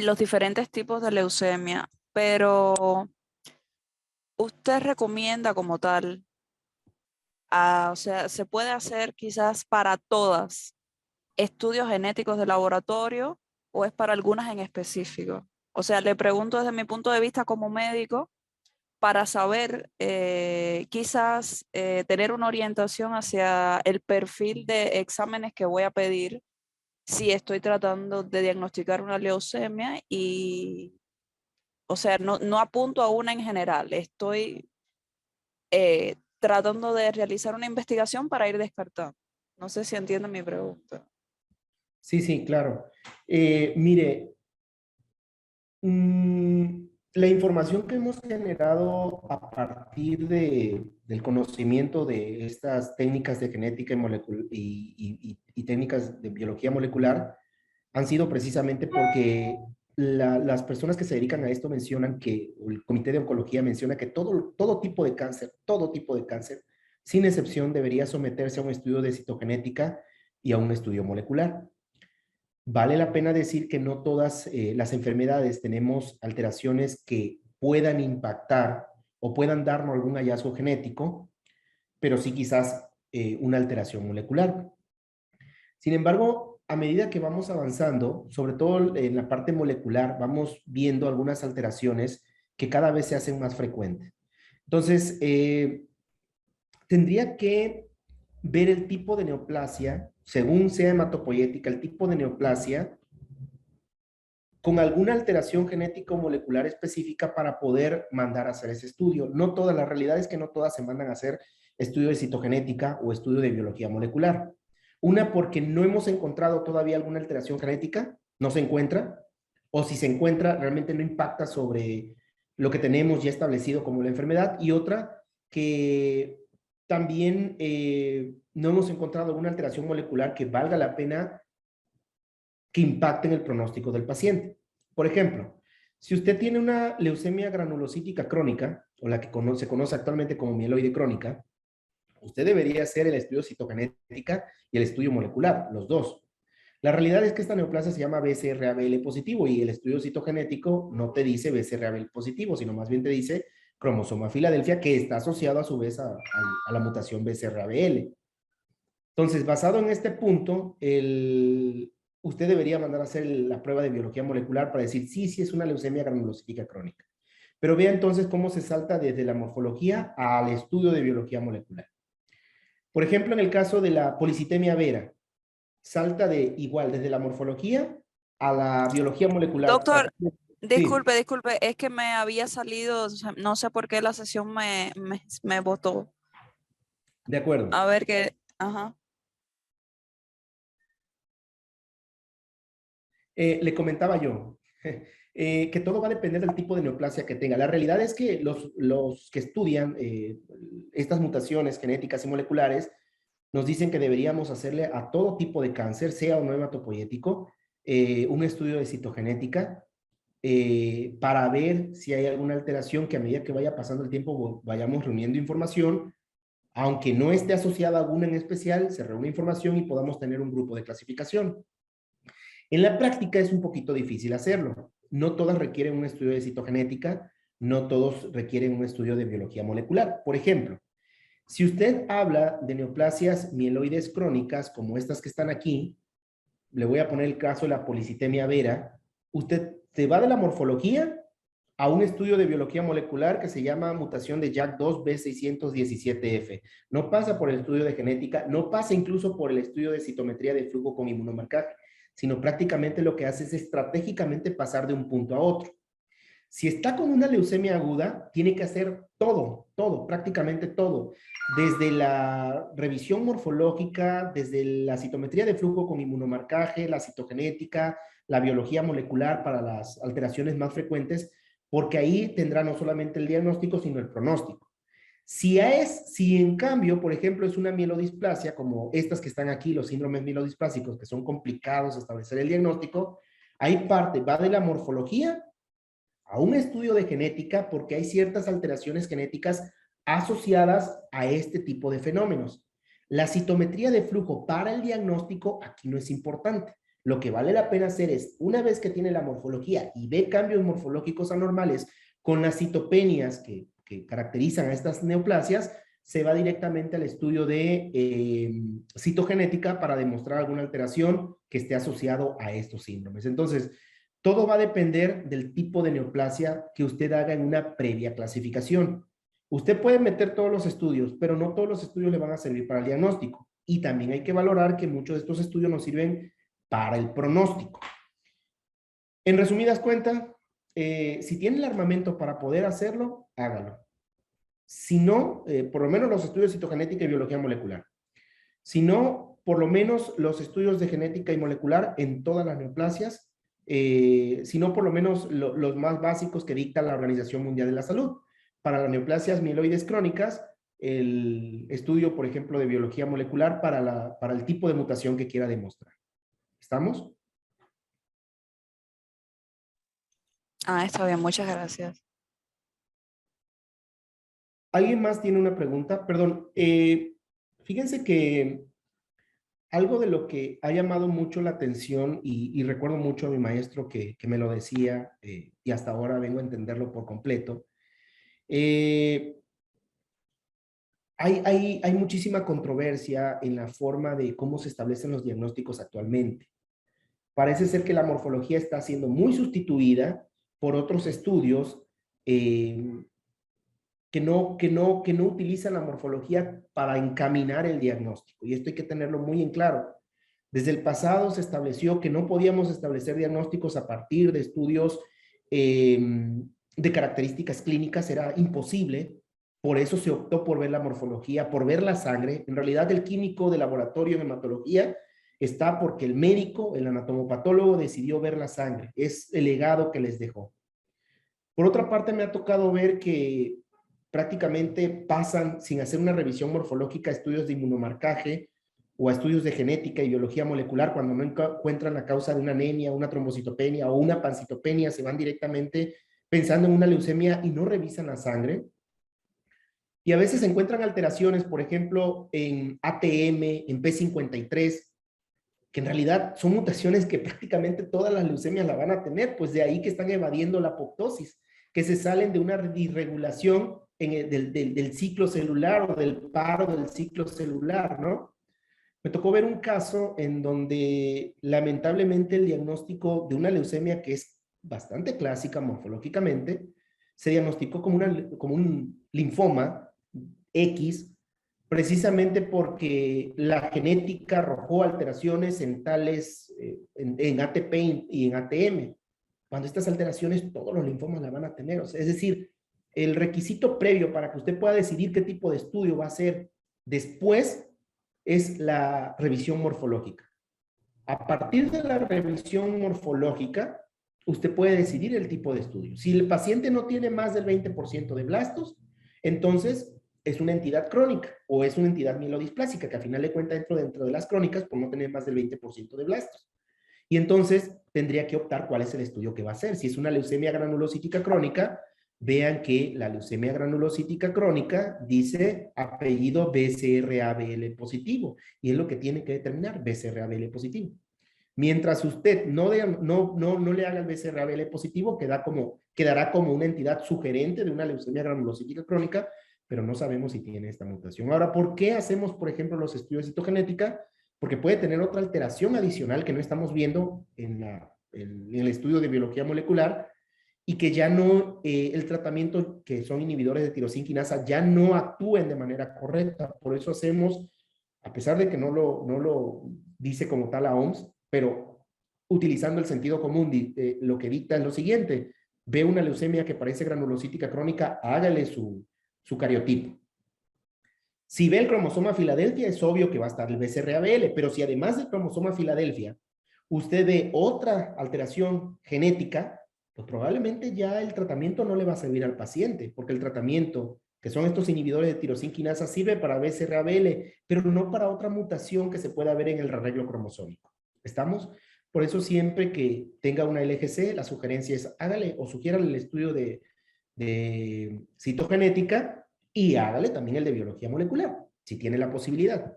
los diferentes tipos de leucemia, pero usted recomienda como tal, o sea, se puede hacer quizás para todas estudios genéticos de laboratorio o es para algunas en específico. O sea, le pregunto desde mi punto de vista como médico para saber, quizás tener una orientación hacia el perfil de exámenes que voy a pedir si estoy tratando de diagnosticar una leucemia y, o sea, no apunto a una en general, estoy tratando de realizar una investigación para ir descartando. No sé si entienden mi pregunta. Sí, sí, claro. Mire, la información que hemos generado a partir del conocimiento de estas técnicas de genética y técnicas de biología molecular han sido precisamente porque las personas que se dedican a esto mencionan que, o el Comité de Oncología menciona que todo tipo de cáncer, sin excepción, debería someterse a un estudio de citogenética y a un estudio molecular. Vale la pena decir que no todas las enfermedades tenemos alteraciones que puedan impactar o puedan darnos algún hallazgo genético, pero sí quizás una alteración molecular. Sin embargo, a medida que vamos avanzando, sobre todo en la parte molecular, vamos viendo algunas alteraciones que cada vez se hacen más frecuentes. Entonces, tendría que ver el tipo de neoplasia, según sea hematopoyética, el tipo de neoplasia, con alguna alteración genética o molecular específica para poder mandar a hacer ese estudio. No todas, la realidad es que no todas se mandan a hacer estudio de citogenética o estudio de biología molecular. Una, porque no hemos encontrado todavía alguna alteración genética, no se encuentra, o si se encuentra, realmente no impacta sobre lo que tenemos ya establecido como la enfermedad. Y otra, que también no hemos encontrado alguna alteración molecular que valga la pena que impacten el pronóstico del paciente. Por ejemplo, si usted tiene una leucemia granulocítica crónica, o la que se conoce actualmente como mieloide crónica, usted debería hacer el estudio citogenética y el estudio molecular, los dos. La realidad es que esta neoplasia se llama BCR-ABL positivo y el estudio citogenético no te dice BCR-ABL positivo, sino más bien te dice cromosoma Filadelfia, que está asociado a su vez a la mutación BCR-ABL. Entonces, basado en este punto, usted debería mandar a hacer la prueba de biología molecular para decir sí es una leucemia granulocítica crónica. Pero vea entonces cómo se salta desde la morfología al estudio de biología molecular. Por ejemplo, en el caso de la policitemia vera, salta desde la morfología a la biología molecular. Doctor, Sí, disculpe, es que me había salido, o sea, no sé por qué la sesión me botó. de acuerdo. A ver qué, ajá. Le comentaba yo que todo va a depender del tipo de neoplasia que tenga. La realidad es que los que estudian estas mutaciones genéticas y moleculares nos dicen que deberíamos hacerle a todo tipo de cáncer, sea o no hematopoyético, un estudio de citogenética para ver si hay alguna alteración que a medida que vaya pasando el tiempo vayamos reuniendo información, aunque no esté asociada a alguna en especial, se reúne información y podamos tener un grupo de clasificación. En la práctica es un poquito difícil hacerlo. no todas requieren un estudio de citogenética, no todos requieren un estudio de biología molecular. Por ejemplo, si usted habla de neoplasias mieloides crónicas, como estas que están aquí, le voy a poner el caso de la policitemia vera, usted se va de la morfología a un estudio de biología molecular que se llama mutación de JAK2B617F. No pasa por el estudio de genética, no pasa incluso por el estudio de citometría de flujo con inmunomarcaje, sino prácticamente lo que hace es estratégicamente pasar de un punto a otro. Si está con una leucemia aguda, tiene que hacer todo, prácticamente todo. Desde la revisión morfológica, desde la citometría de flujo con inmunomarcaje, la citogenética, la biología molecular para las alteraciones más frecuentes, porque ahí tendrá no solamente el diagnóstico, sino el pronóstico. Si en cambio, por ejemplo, es una mielodisplasia, como estas que están aquí, los síndromes mielodisplásicos, que son complicados de establecer el diagnóstico, ahí va de la morfología a un estudio de genética, porque hay ciertas alteraciones genéticas asociadas a este tipo de fenómenos. La citometría de flujo para el diagnóstico aquí no es importante. Lo que vale la pena hacer es, una vez que tiene la morfología y ve cambios morfológicos anormales con las citopenias que caracterizan a estas neoplasias, se va directamente al estudio de citogenética para demostrar alguna alteración que esté asociado a estos síndromes. Entonces, todo va a depender del tipo de neoplasia que usted haga en una previa clasificación. Usted puede meter todos los estudios, pero no todos los estudios le van a servir para el diagnóstico. Y también hay que valorar que muchos de estos estudios nos sirven para el pronóstico. En resumidas cuentas, si tiene el armamento para poder hacerlo, hágalo. Si no, por lo menos los estudios de citogenética y biología molecular. Si no, por lo menos los estudios de genética y molecular en todas las neoplasias, sino por lo menos los más básicos que dicta la Organización Mundial de la Salud. Para las neoplasias mieloides crónicas, el estudio, por ejemplo, de biología molecular para el tipo de mutación que quiera demostrar. ¿Estamos? Está bien, muchas gracias. ¿Alguien más tiene una pregunta? Perdón, fíjense que algo de lo que ha llamado mucho la atención y recuerdo mucho a mi maestro que me lo decía y hasta ahora vengo a entenderlo por completo. Hay muchísima controversia en la forma de cómo se establecen los diagnósticos actualmente. Parece ser que la morfología está siendo muy sustituida por otros estudios que no utilizan la morfología para encaminar el diagnóstico. Y esto hay que tenerlo muy en claro. Desde el pasado se estableció que no podíamos establecer diagnósticos a partir de estudios de características clínicas, era imposible. Por eso se optó por ver la morfología, por ver la sangre. En realidad el químico de laboratorio en hematología está porque el médico, el anatomopatólogo, decidió ver la sangre. Es el legado que les dejó. Por otra parte, me ha tocado ver que prácticamente pasan sin hacer una revisión morfológica a estudios de inmunomarcaje o a estudios de genética y biología molecular cuando no encuentran la causa de una anemia, una trombocitopenia o una pancitopenia, se van directamente pensando en una leucemia y no revisan la sangre. Y a veces se encuentran alteraciones, por ejemplo, en ATM, en P53, que en realidad son mutaciones que prácticamente todas las leucemias la van a tener, pues de ahí que están evadiendo la apoptosis, que se salen de una disregulación del ciclo celular o del paro del ciclo celular, ¿no? Me tocó ver un caso en donde lamentablemente el diagnóstico de una leucemia que es bastante clásica morfológicamente, se diagnosticó como un linfoma X, precisamente porque la genética arrojó alteraciones en tales, en ATP y en ATM. Cuando estas alteraciones, todos los linfomas la van a tener. O sea, es decir, el requisito previo para que usted pueda decidir qué tipo de estudio va a hacer después es la revisión morfológica. A partir de la revisión morfológica, usted puede decidir el tipo de estudio. Si el paciente no tiene más del 20% de blastos, entonces es una entidad crónica o es una entidad mielodisplásica, que al final le cuenta dentro de las crónicas por no tener más del 20% de blastos. Y entonces tendría que optar cuál es el estudio que va a hacer. Si es una leucemia granulocítica crónica, vean que la leucemia granulocítica crónica dice apellido BCR-ABL positivo, y es lo que tiene que determinar, BCR-ABL positivo. Mientras usted no le haga el BCR-ABL positivo, quedará como una entidad sugerente de una leucemia granulocítica crónica, pero no sabemos si tiene esta mutación. Ahora, ¿por qué hacemos, por ejemplo, los estudios de citogenética? Porque puede tener otra alteración adicional que no estamos viendo en el estudio de biología molecular, y que ya no, el tratamiento, que son inhibidores de tirosina quinasa, ya no actúen de manera correcta. Por eso hacemos, a pesar de que no lo dice como tal la OMS, pero utilizando el sentido común, lo que dicta es lo siguiente: ve una leucemia que parece granulocítica crónica, hágale su cariotipo. Si ve el cromosoma Filadelfia, es obvio que va a estar el BCR-ABL, pero si además del cromosoma Filadelfia, usted ve otra alteración genética, pues probablemente ya el tratamiento no le va a servir al paciente, porque el tratamiento, que son estos inhibidores de tirosina quinasa, sirve para BCR-ABL, pero no para otra mutación que se pueda ver en el arreglo cromosómico. ¿Estamos? Por eso siempre que tenga una LGC, la sugerencia es hágale o sugiérale el estudio de citogenética y hágale también el de biología molecular, si tiene la posibilidad.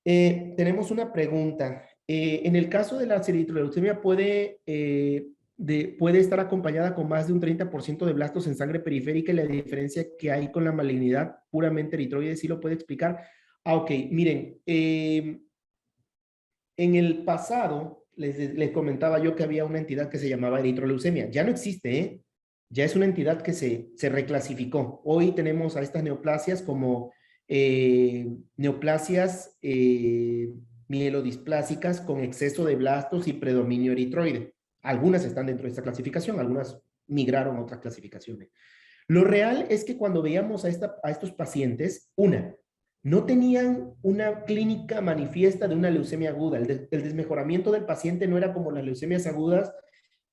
Tenemos una pregunta. En el caso de la eritroleucemia puede estar acompañada con más de un 30% de blastos en sangre periférica, y la diferencia que hay con la malignidad puramente eritroide, ¿sí lo puede explicar? Ok, miren, en el pasado les comentaba yo que había una entidad que se llamaba eritroleucemia. Ya no existe, ¿eh? Ya es una entidad que se reclasificó. Hoy tenemos a estas neoplasias como neoplasias mielodisplásicas con exceso de blastos y predominio eritroide. Algunas están dentro de esta clasificación, algunas migraron a otras clasificaciones. Lo real es que cuando veíamos a estos pacientes, no tenían una clínica manifiesta de una leucemia aguda. El desmejoramiento del paciente no era como las leucemias agudas,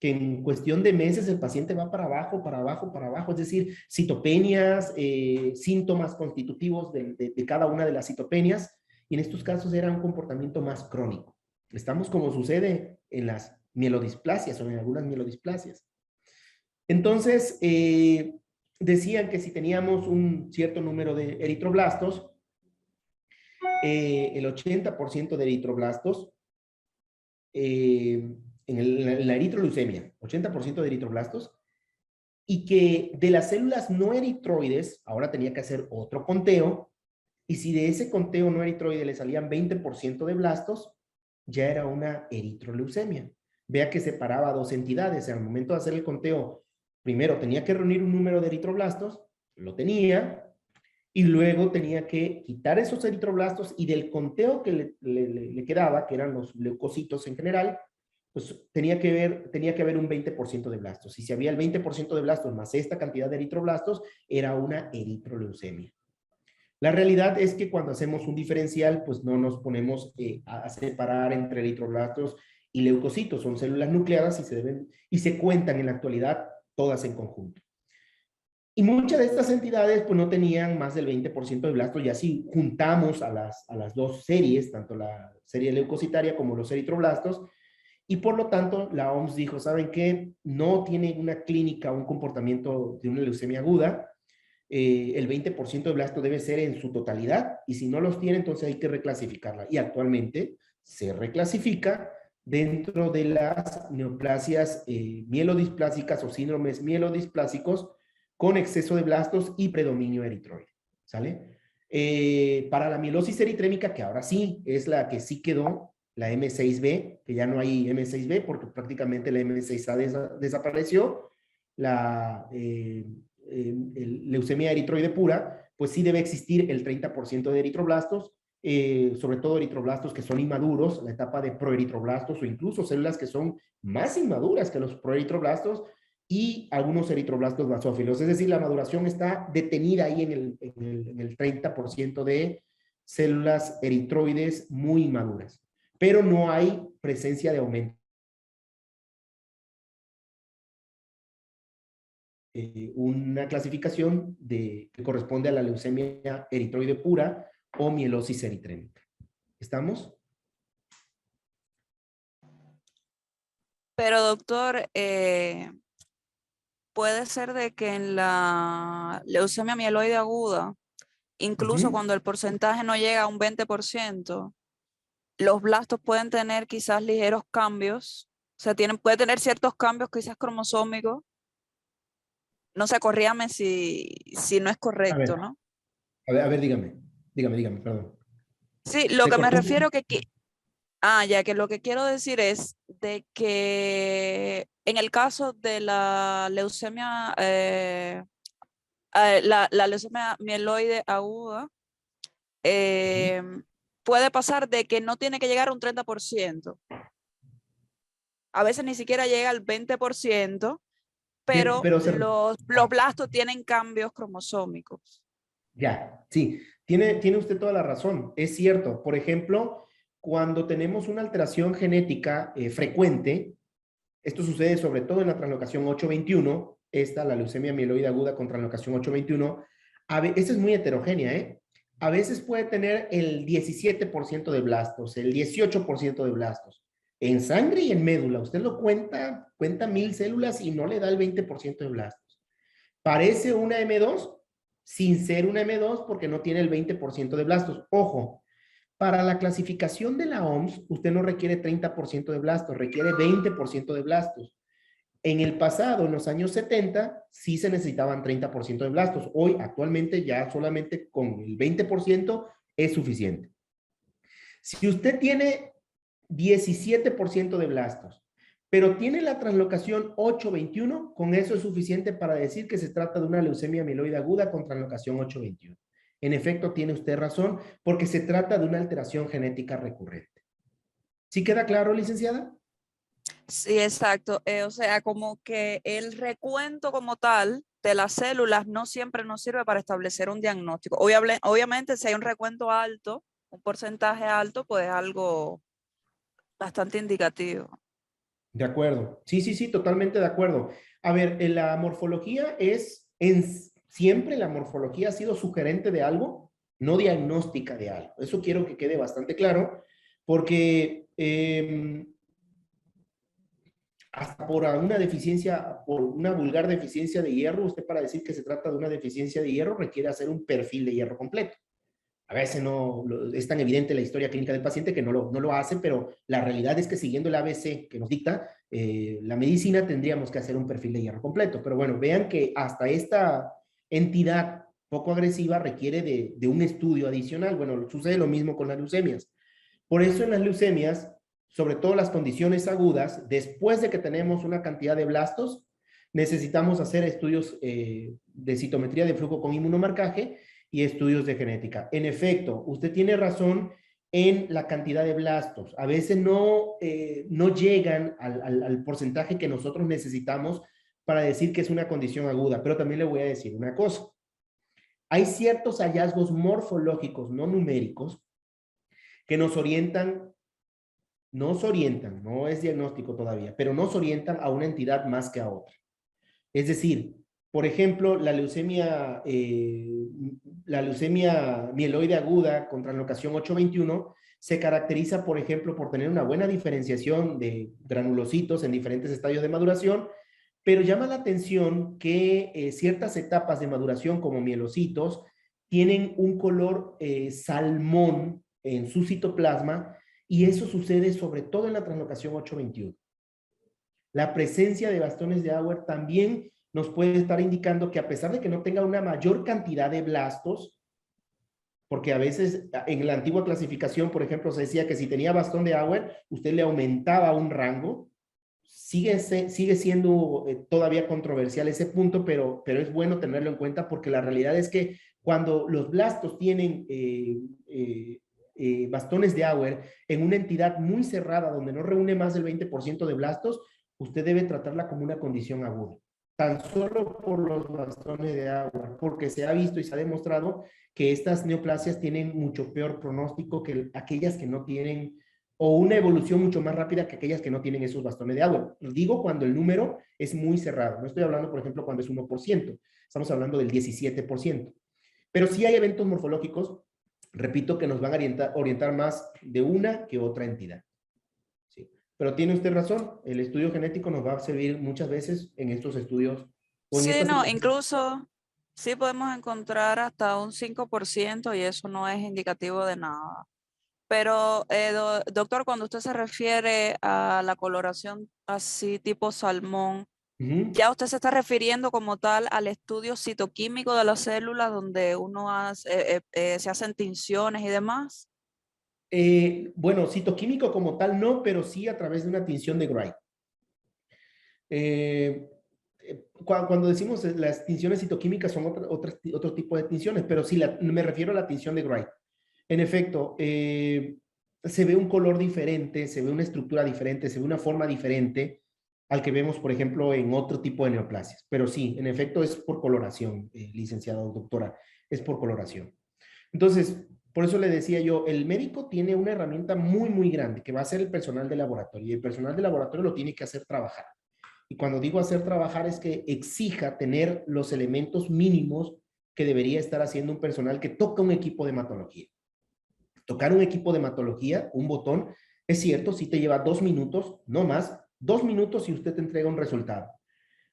que en cuestión de meses el paciente va para abajo, para abajo, para abajo, es decir, citopenias, síntomas constitutivos de cada una de las citopenias, y en estos casos era un comportamiento más crónico. Estamos como sucede en las mielodisplasias o en algunas mielodisplasias. Entonces, decían que si teníamos un cierto número de eritroblastos, el 80% de eritroblastos, en la eritroleucemia, 80% de eritroblastos, y que de las células no eritroides, ahora tenía que hacer otro conteo, y si de ese conteo no eritroide le salían 20% de blastos, ya era una eritroleucemia. Vea que separaba dos entidades. Al momento de hacer el conteo, primero tenía que reunir un número de eritroblastos, lo tenía, y luego tenía que quitar esos eritroblastos, y del conteo que le quedaba, que eran los leucocitos en general, pues tenía que haber un 20% de blastos. Y si había el 20% de blastos más esta cantidad de eritroblastos, era una eritroleucemia. La realidad es que cuando hacemos un diferencial, pues no nos ponemos a separar entre eritroblastos y leucocitos. Son células nucleadas y se cuentan en la actualidad todas en conjunto. Y muchas de estas entidades pues no tenían más del 20% de blastos. Y así juntamos a las dos series, tanto la serie leucocitaria como los eritroblastos, y por lo tanto la OMS dijo, ¿saben qué? No tiene una clínica, un comportamiento de una leucemia aguda. El 20% de blasto debe ser en su totalidad, y si no los tiene, entonces hay que reclasificarla. Y actualmente se reclasifica dentro de las neoplasias mielodisplásicas o síndromes mielodisplásicos con exceso de blastos y predominio eritroide. ¿Sale? Para la mielosis eritrémica, que ahora sí es la que sí quedó, la M6B, que ya no hay M6B porque prácticamente la M6A desapareció, la leucemia eritroide pura, pues sí debe existir el 30% de eritroblastos, sobre todo eritroblastos que son inmaduros, la etapa de proeritroblastos, o incluso células que son más inmaduras que los proeritroblastos, y algunos eritroblastos basófilos. Es decir, la maduración está detenida ahí en el 30% de células eritroides muy inmaduras, pero no hay presencia de aumento. Una clasificación que corresponde a la leucemia eritroide pura o mielosis eritrémica. ¿Estamos? Pero doctor, puede ser de que en la leucemia mieloide aguda, incluso cuando el porcentaje no llega a un 20%, los blastos pueden tener quizás ligeros cambios, o sea, puede tener ciertos cambios quizás cromosómicos. No sé, corríame si no es A correcto, ver, ¿no? a ver, dígame, perdón. Sí, lo Se que me cortó. refiero ya que lo que quiero decir es de que en el caso de la leucemia, la leucemia mieloide aguda, Ujú. eh, puede pasar de que no tiene que llegar a un 30%. A veces ni siquiera llega al 20%, pero Pero los blastos tienen cambios cromosómicos. ya, sí, tiene usted toda la razón. Es cierto. Por ejemplo, cuando tenemos una alteración genética frecuente, esto sucede sobre todo en la translocación 821, la leucemia mieloide aguda con translocación 821, esta es muy heterogénea, ¿eh? A veces puede tener el 17% de blastos, el 18% de blastos. En sangre y en médula, usted lo cuenta 1000 células y no le da el 20% de blastos. Parece una M2 sin ser una M2 porque no tiene el 20% de blastos. Ojo, para la clasificación de la OMS, usted no requiere 30% de blastos, requiere 20% de blastos. En el pasado, en los años 70, sí se necesitaban 30% de blastos. Hoy, actualmente, ya solamente con el 20% es suficiente. Si usted tiene 17% de blastos, pero tiene la translocación 821, con eso es suficiente para decir que se trata de una leucemia mieloide aguda con translocación 821. En efecto, tiene usted razón, porque se trata de una alteración genética recurrente. ¿Sí queda claro, licenciada? Sí, exacto. O sea, como que el recuento como tal de las células no siempre nos sirve para establecer un diagnóstico. Obviamente, si hay un recuento alto, un porcentaje alto, pues es algo bastante indicativo. De acuerdo. Sí, totalmente de acuerdo. A ver, en la morfología siempre la morfología ha sido sugerente de algo, no diagnóstica de algo. Eso quiero que quede bastante claro, porque hasta por una deficiencia, por una vulgar deficiencia de hierro, usted para decir que se trata de una deficiencia de hierro requiere hacer un perfil de hierro completo. A veces es tan evidente la historia clínica del paciente que no lo hace, pero la realidad es que siguiendo el ABC que nos dicta la medicina, tendríamos que hacer un perfil de hierro completo. Pero bueno, vean que hasta esta entidad poco agresiva requiere de un estudio adicional. Bueno, sucede lo mismo con las leucemias. Por eso en las leucemias, sobre todo las condiciones agudas, después de que tenemos una cantidad de blastos, necesitamos hacer estudios de citometría de flujo con inmunomarcaje y estudios de genética. En efecto, usted tiene razón en la cantidad de blastos. A veces no llegan al porcentaje que nosotros necesitamos para decir que es una condición aguda, pero también le voy a decir una cosa. Hay ciertos hallazgos morfológicos no numéricos que nos orientan, no es diagnóstico todavía, pero nos orientan a una entidad más que a otra. Es decir, por ejemplo, la leucemia mieloide aguda con translocación 821 se caracteriza, por ejemplo, por tener una buena diferenciación de granulocitos en diferentes estadios de maduración, pero llama la atención que ciertas etapas de maduración como mielocitos tienen un color salmón en su citoplasma y eso sucede sobre todo en la translocación 821. La presencia de bastones de Auer también nos puede estar indicando que a pesar de que no tenga una mayor cantidad de blastos, porque a veces en la antigua clasificación, por ejemplo, se decía que si tenía bastón de Auer, usted le aumentaba un rango. Sigue siendo todavía controversial ese punto, pero es bueno tenerlo en cuenta porque la realidad es que cuando los blastos tienen bastones de Auer en una entidad muy cerrada donde no reúne más del 20% de blastos, usted debe tratarla como una condición aguda. Tan solo por los bastones de Auer, porque se ha visto y se ha demostrado que estas neoplasias tienen mucho peor pronóstico que aquellas que no tienen o una evolución mucho más rápida que aquellas que no tienen esos bastones de agua. Digo cuando el número es muy cerrado. No estoy hablando, por ejemplo, cuando es 1%. Estamos hablando del 17%. Pero sí hay eventos morfológicos, repito, que nos van a orientar más de una que otra entidad. ¿Sí? Pero tiene usted razón, el estudio genético nos va a servir muchas veces en estos estudios o en Sí, estas no, situaciones. incluso sí podemos encontrar hasta un 5% y eso no es indicativo de nada. Pero, doctor, cuando usted se refiere a la coloración así tipo salmón, Ujú. ya usted se está refiriendo como tal al estudio citoquímico de las células donde se hacen tinciones y demás. Bueno, citoquímico como tal no, pero sí a través de una tinción de Gray. Cuando decimos las tinciones citoquímicas son otro tipo de tinciones, pero sí me refiero a la tinción de Gray. En efecto, se ve un color diferente, se ve una estructura diferente, se ve una forma diferente al que vemos, por ejemplo, en otro tipo de neoplasias. Pero sí, en efecto es por coloración, licenciada o doctora, es por coloración. Entonces, por eso le decía yo, el médico tiene una herramienta muy, muy grande que va a ser el personal de laboratorio y el personal de laboratorio lo tiene que hacer trabajar. Y cuando digo hacer trabajar es que exija tener los elementos mínimos que debería estar haciendo un personal que toca un equipo de hematología. Tocar un equipo de hematología, un botón, es cierto, si te lleva 2 minutos, no más, 2 minutos y usted te entrega un resultado.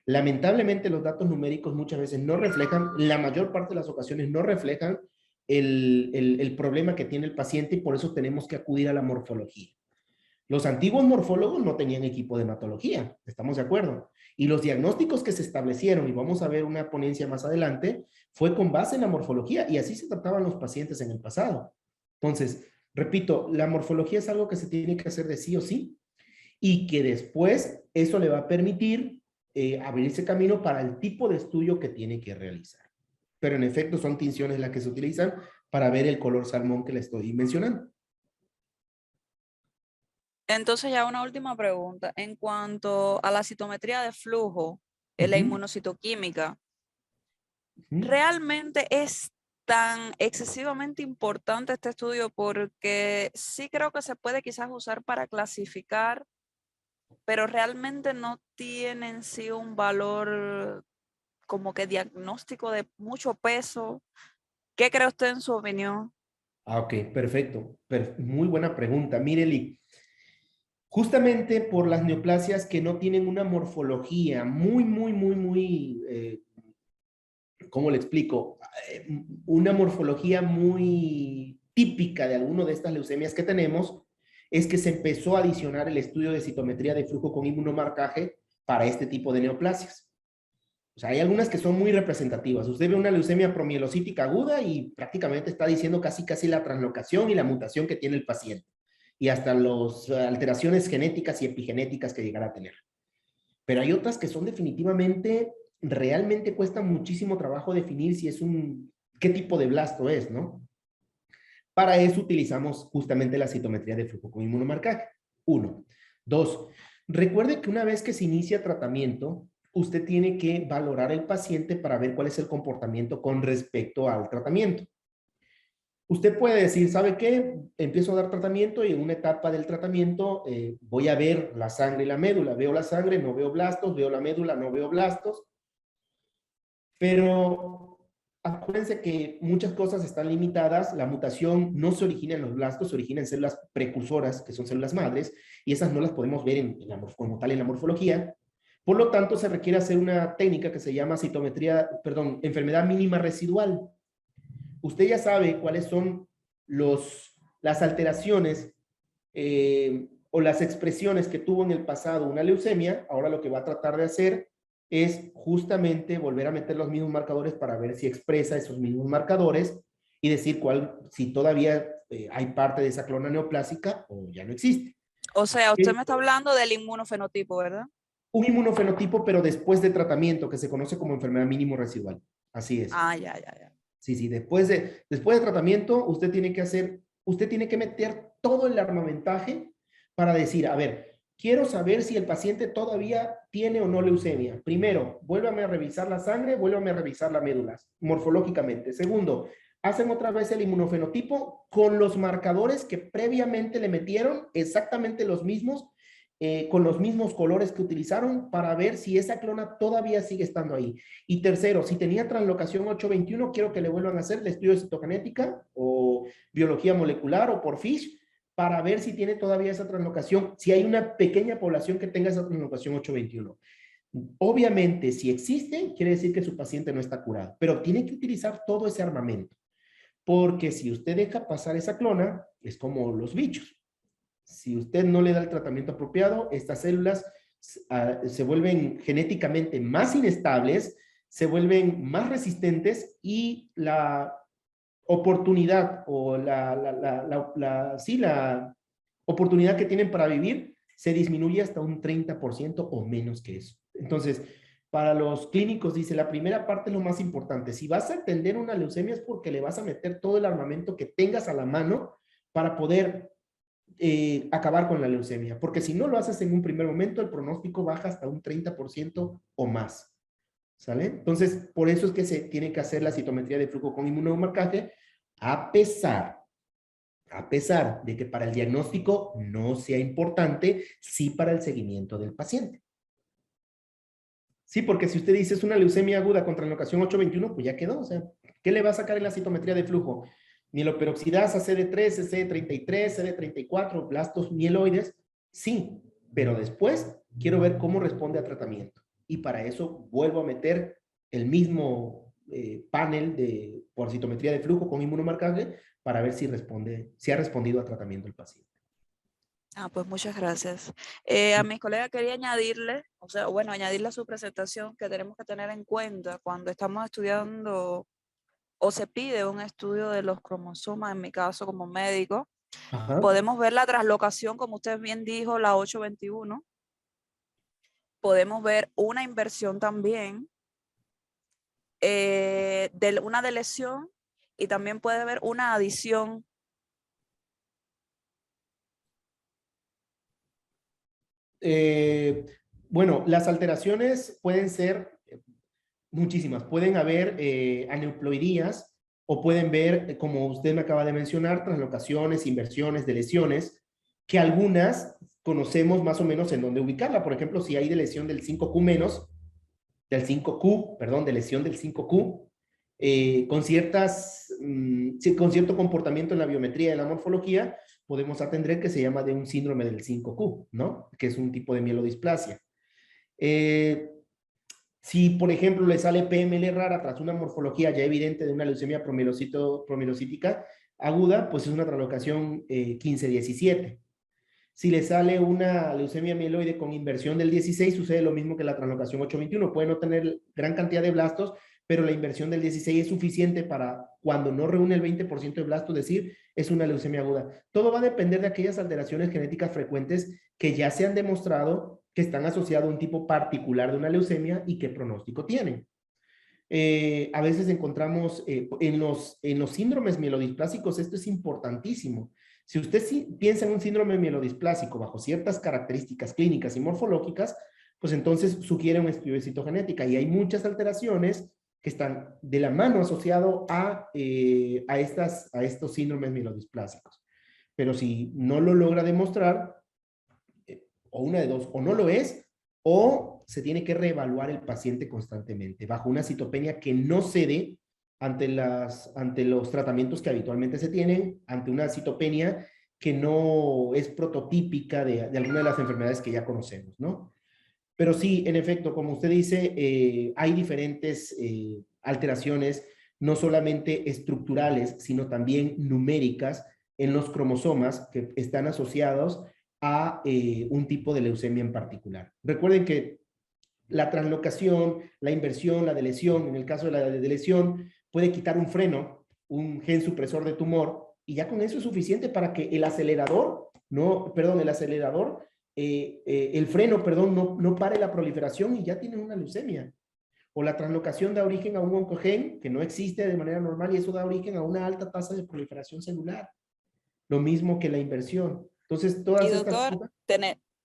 Lamentablemente los datos numéricos muchas veces no reflejan, la mayor parte de las ocasiones no reflejan el problema que tiene el paciente y por eso tenemos que acudir a la morfología. Los antiguos morfólogos no tenían equipo de hematología, estamos de acuerdo. Y los diagnósticos que se establecieron, y vamos a ver una ponencia más adelante, fue con base en la morfología y así se trataban los pacientes en el pasado. Entonces, repito, la morfología es algo que se tiene que hacer de sí o sí y que después eso le va a permitir abrirse camino para el tipo de estudio que tiene que realizar. Pero en efecto son tinciones las que se utilizan para ver el color salmón que le estoy mencionando. Entonces, ya una última pregunta. En cuanto a la citometría de flujo, la Uh-huh. inmunocitoquímica, Uh-huh. ¿realmente es tan excesivamente importante este estudio? Porque sí creo que se puede quizás usar para clasificar, pero realmente no tiene en sí un valor como que diagnóstico de mucho peso. ¿Qué cree usted en su opinión? Ok, perfecto. Muy buena pregunta. Mire, Lee, justamente por las neoplasias que no tienen una morfología muy, ¿cómo le explico? Una morfología muy típica de alguna de estas leucemias que tenemos, es que se empezó a adicionar el estudio de citometría de flujo con inmunomarcaje para este tipo de neoplasias. O sea, hay algunas que son muy representativas. Usted ve una leucemia promielocítica aguda y prácticamente está diciendo casi la translocación y la mutación que tiene el paciente. Y hasta las alteraciones genéticas y epigenéticas que llegará a tener. Pero hay otras que son definitivamente, realmente cuesta muchísimo trabajo definir si es qué tipo de blasto es, ¿no? Para eso utilizamos justamente la citometría de flujo con inmunomarcaje. 1. 2. Recuerde que una vez que se inicia tratamiento, usted tiene que valorar el paciente para ver cuál es el comportamiento con respecto al tratamiento. Usted puede decir, ¿sabe qué? Empiezo a dar tratamiento y en una etapa del tratamiento voy a ver la sangre y la médula. Veo la sangre, no veo blastos, veo la médula, no veo blastos. Pero acuérdense que muchas cosas están limitadas. La mutación no se origina en los blastos, se origina en células precursoras, que son células madres, y esas no las podemos ver como tal en la morfología. Por lo tanto, se requiere hacer una técnica que se llama enfermedad mínima residual. Usted ya sabe cuáles son las alteraciones o las expresiones que tuvo en el pasado una leucemia. Ahora lo que va a tratar de hacer es justamente volver a meter los mismos marcadores para ver si expresa esos mismos marcadores y decir si todavía hay parte de esa clona neoplásica o ya no existe. O sea, usted me está hablando del inmunofenotipo, ¿verdad? Un inmunofenotipo, pero después de tratamiento, que se conoce como enfermedad mínimo residual. Así es. Ah, ya. Sí, sí, después de tratamiento, usted tiene que meter todo el armamentaje para decir, a ver, quiero saber si el paciente todavía tiene o no leucemia. Primero, vuélvame a revisar la sangre, vuélvame a revisar la médula, morfológicamente. Segundo, hacen otra vez el inmunofenotipo con los marcadores que previamente le metieron, exactamente los mismos, con los mismos colores que utilizaron para ver si esa clona todavía sigue estando ahí. Y tercero, si tenía translocación 821, quiero que le vuelvan a hacer el estudio de citogenética o biología molecular o por FISH para ver si tiene todavía esa translocación, si hay una pequeña población que tenga esa translocación 821. Obviamente, si existe, quiere decir que su paciente no está curado, pero tiene que utilizar todo ese armamento. Porque si usted deja pasar esa clona, es como los bichos. Si usted no le da el tratamiento apropiado, estas células se vuelven genéticamente más inestables, se vuelven más resistentes y la oportunidad o la oportunidad que tienen para vivir se disminuye hasta un 30% o menos que eso. Entonces, para los clínicos, dice, la primera parte es lo más importante. Si vas a atender una leucemia es porque le vas a meter todo el armamento que tengas a la mano para poder acabar con la leucemia. Porque si no lo haces en un primer momento, el pronóstico baja hasta un 30% o más. ¿Sale? Entonces, por eso es que se tiene que hacer la citometría de flujo con inmunomarcaje, a pesar de que para el diagnóstico no sea importante, sí para el seguimiento del paciente. Sí, porque si usted dice es una leucemia aguda con translocación 821, pues ya quedó. O sea, ¿qué le va a sacar en la citometría de flujo? Mieloperoxidasa, CD13, CD33, CD34, blastos mieloides. Sí, pero después quiero ver cómo responde a tratamiento. Y para eso vuelvo a meter el mismo panel por citometría de flujo con inmunomarcaje para ver si ha respondido a tratamiento el paciente. Pues muchas gracias. A mis colegas quería añadirle, o sea, bueno, añadirle a su presentación que tenemos que tener en cuenta cuando estamos estudiando o se pide un estudio de los cromosomas, en mi caso como médico, Ajá. podemos ver la translocación, como usted bien dijo, la 821. Podemos ver una inversión también, una deleción, y también puede haber una adición. Bueno, las alteraciones pueden ser muchísimas. Pueden haber aneuploidías o pueden ver, como usted me acaba de mencionar, translocaciones, inversiones, deleciones, que algunas conocemos más o menos en dónde ubicarla. Por ejemplo, si hay deleción del 5Q menos, de lesión del 5Q, con cierto comportamiento en la biometría y en la morfología, podemos atender que se llama de un síndrome del 5Q, ¿no? Que es un tipo de mielodisplasia. Si, por ejemplo, le sale PML rara tras una morfología ya evidente de una leucemia promielocítica aguda, pues es una translocación 15-17. Si le sale una leucemia mieloide con inversión del 16, sucede lo mismo que la translocación 821. Puede no tener gran cantidad de blastos, pero la inversión del 16 es suficiente para, cuando no reúne el 20% de blastos, decir es una leucemia aguda. Todo va a depender de aquellas alteraciones genéticas frecuentes que ya se han demostrado que están asociadas a un tipo particular de una leucemia y qué pronóstico tienen. A veces encontramos en los síndromes mielodisplásicos, esto es importantísimo. Si usted piensa en un síndrome mielodisplásico bajo ciertas características clínicas y morfológicas, pues entonces sugiere un estudio de citogenética y hay muchas alteraciones que están de la mano asociado a estos síndromes mielodisplásicos. Pero si no lo logra demostrar, o una de dos, o no lo es, o se tiene que reevaluar el paciente constantemente bajo una citopenia que no cede ante los tratamientos que habitualmente se tienen, ante una citopenia que no es prototípica de alguna de las enfermedades que ya conocemos, ¿no? Pero sí, en efecto, como usted dice, hay diferentes alteraciones, no solamente estructurales, sino también numéricas en los cromosomas que están asociados a un tipo de leucemia en particular. Recuerden que la translocación, la inversión, la deleción, en el caso de la deleción, puede quitar un freno, un gen supresor de tumor, y ya con eso es suficiente para que el freno, no pare la proliferación y ya tiene una leucemia. O la translocación da origen a un oncogen que no existe de manera normal y eso da origen a una alta tasa de proliferación celular. Lo mismo que la inversión. Entonces, todas Y estas doctor, cosas...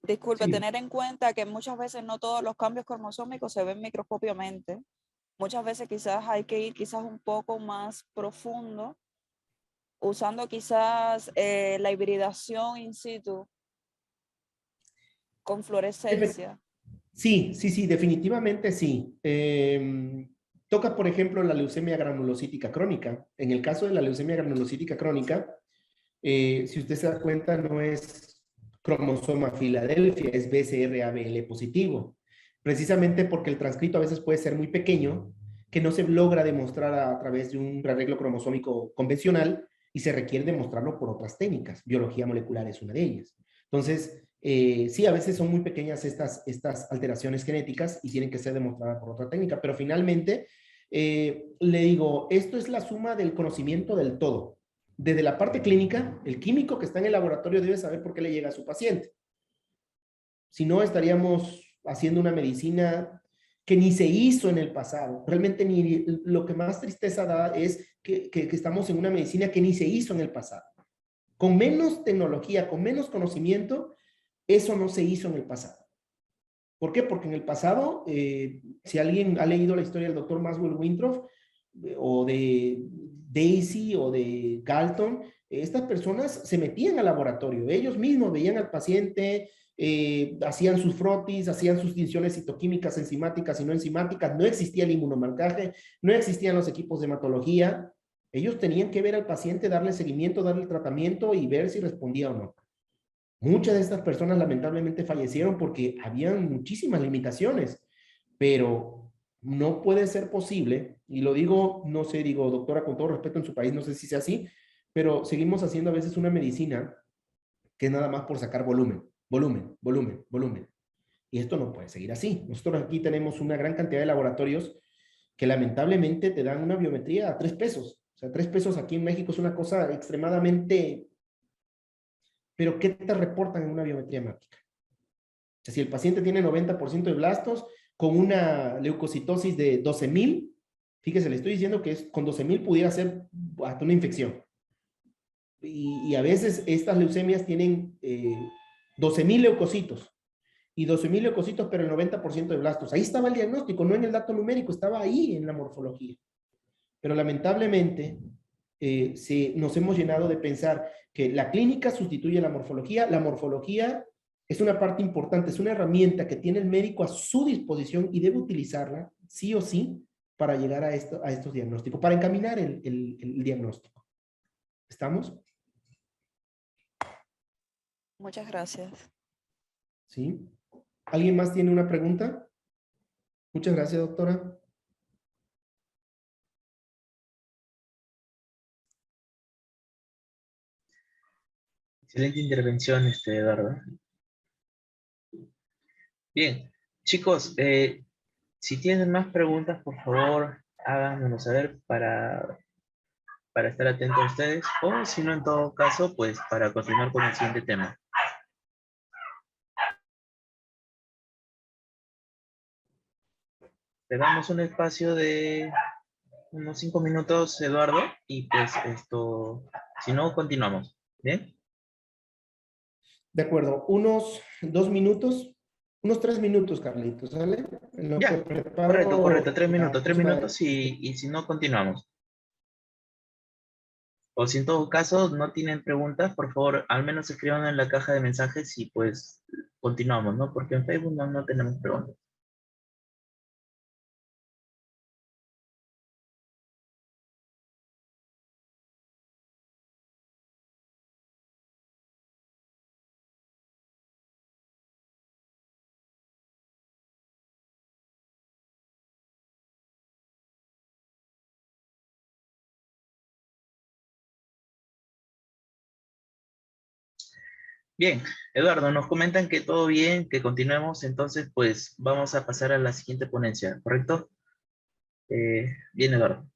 disculpe, Sí. tener en cuenta que muchas veces no todos los cambios cromosómicos se ven microscópicamente. Muchas veces quizás hay que ir quizás un poco más profundo, usando quizás la hibridación in situ con fluorescencia. Sí, definitivamente sí. Toca, por ejemplo, la leucemia granulocítica crónica. En el caso de la leucemia granulocítica crónica, si usted se da cuenta, no es cromosoma Filadelfia, es BCR-ABL positivo. Precisamente porque el transcrito a veces puede ser muy pequeño, que no se logra demostrar a través de un arreglo cromosómico convencional, y se requiere demostrarlo por otras técnicas. Biología molecular es una de ellas. Entonces, sí, a veces son muy pequeñas estas alteraciones genéticas y tienen que ser demostradas por otra técnica, pero finalmente, le digo, esto es la suma del conocimiento del todo. Desde la parte clínica, el químico que está en el laboratorio debe saber por qué le llega a su paciente. Si no, estaríamos haciendo una medicina que ni se hizo en el pasado. Realmente lo que más tristeza da es que estamos en una medicina que ni se hizo en el pasado. Con menos tecnología, con menos conocimiento, eso no se hizo en el pasado. ¿Por qué? Porque en el pasado, si alguien ha leído la historia del doctor Maxwell Winthrop, o de Daisy, o de Galton, estas personas se metían al laboratorio. Ellos mismos veían al paciente, hacían sus frotis, hacían sus tinciones citoquímicas, enzimáticas y no enzimáticas. No existía el inmunomarcaje, no existían los equipos de hematología. Ellos tenían que ver al paciente, darle seguimiento, darle tratamiento y ver si respondía o no. Muchas de estas personas lamentablemente fallecieron porque habían muchísimas limitaciones, pero no puede ser posible, y lo digo, no sé, digo, doctora, con todo respeto en su país, no sé si sea así, pero seguimos haciendo a veces una medicina que es nada más por sacar volumen, volumen, volumen, volumen. Y esto no puede seguir así. Nosotros aquí tenemos una gran cantidad de laboratorios que lamentablemente te dan una biometría a 3 pesos. O sea, 3 pesos aquí en México es una cosa extremadamente... Pero ¿qué te reportan en una biometría hemática? O sea, si el paciente tiene 90% de blastos con una leucocitosis de 12,000, fíjese, le estoy diciendo que con 12,000 pudiera ser hasta una infección. Y a veces estas leucemias tienen 12,000 leucocitos. Y 12,000 leucocitos, pero el 90% de blastos. Ahí estaba el diagnóstico, no en el dato numérico, estaba ahí en la morfología. Pero lamentablemente nos hemos llenado de pensar que la clínica sustituye la morfología. La morfología es una parte importante, es una herramienta que tiene el médico a su disposición y debe utilizarla, sí o sí, para llegar a estos diagnósticos, para encaminar el diagnóstico. ¿Estamos? Muchas gracias. ¿Sí? ¿Alguien más tiene una pregunta? Muchas gracias, doctora. Excelente intervención, Eduardo. Bien, chicos, si tienen más preguntas, por favor, háganmelo saber para estar atentos a ustedes, o si no, en todo caso, pues para continuar con el siguiente tema. Le damos un espacio de unos 5 minutos, Eduardo, y pues si no, continuamos. ¿Bien? De acuerdo, unos 2 minutos, unos 3 minutos, Carlitos, ¿sale? En lo que Ya, correcto, preparo 3 minutos y si no, continuamos. O si en todo caso no tienen preguntas, por favor, al menos escriban en la caja de mensajes y pues continuamos, ¿no? Porque en Facebook no tenemos preguntas. Bien, Eduardo, nos comentan que todo bien, que continuemos, entonces pues vamos a pasar a la siguiente ponencia, ¿correcto? Bien, Eduardo.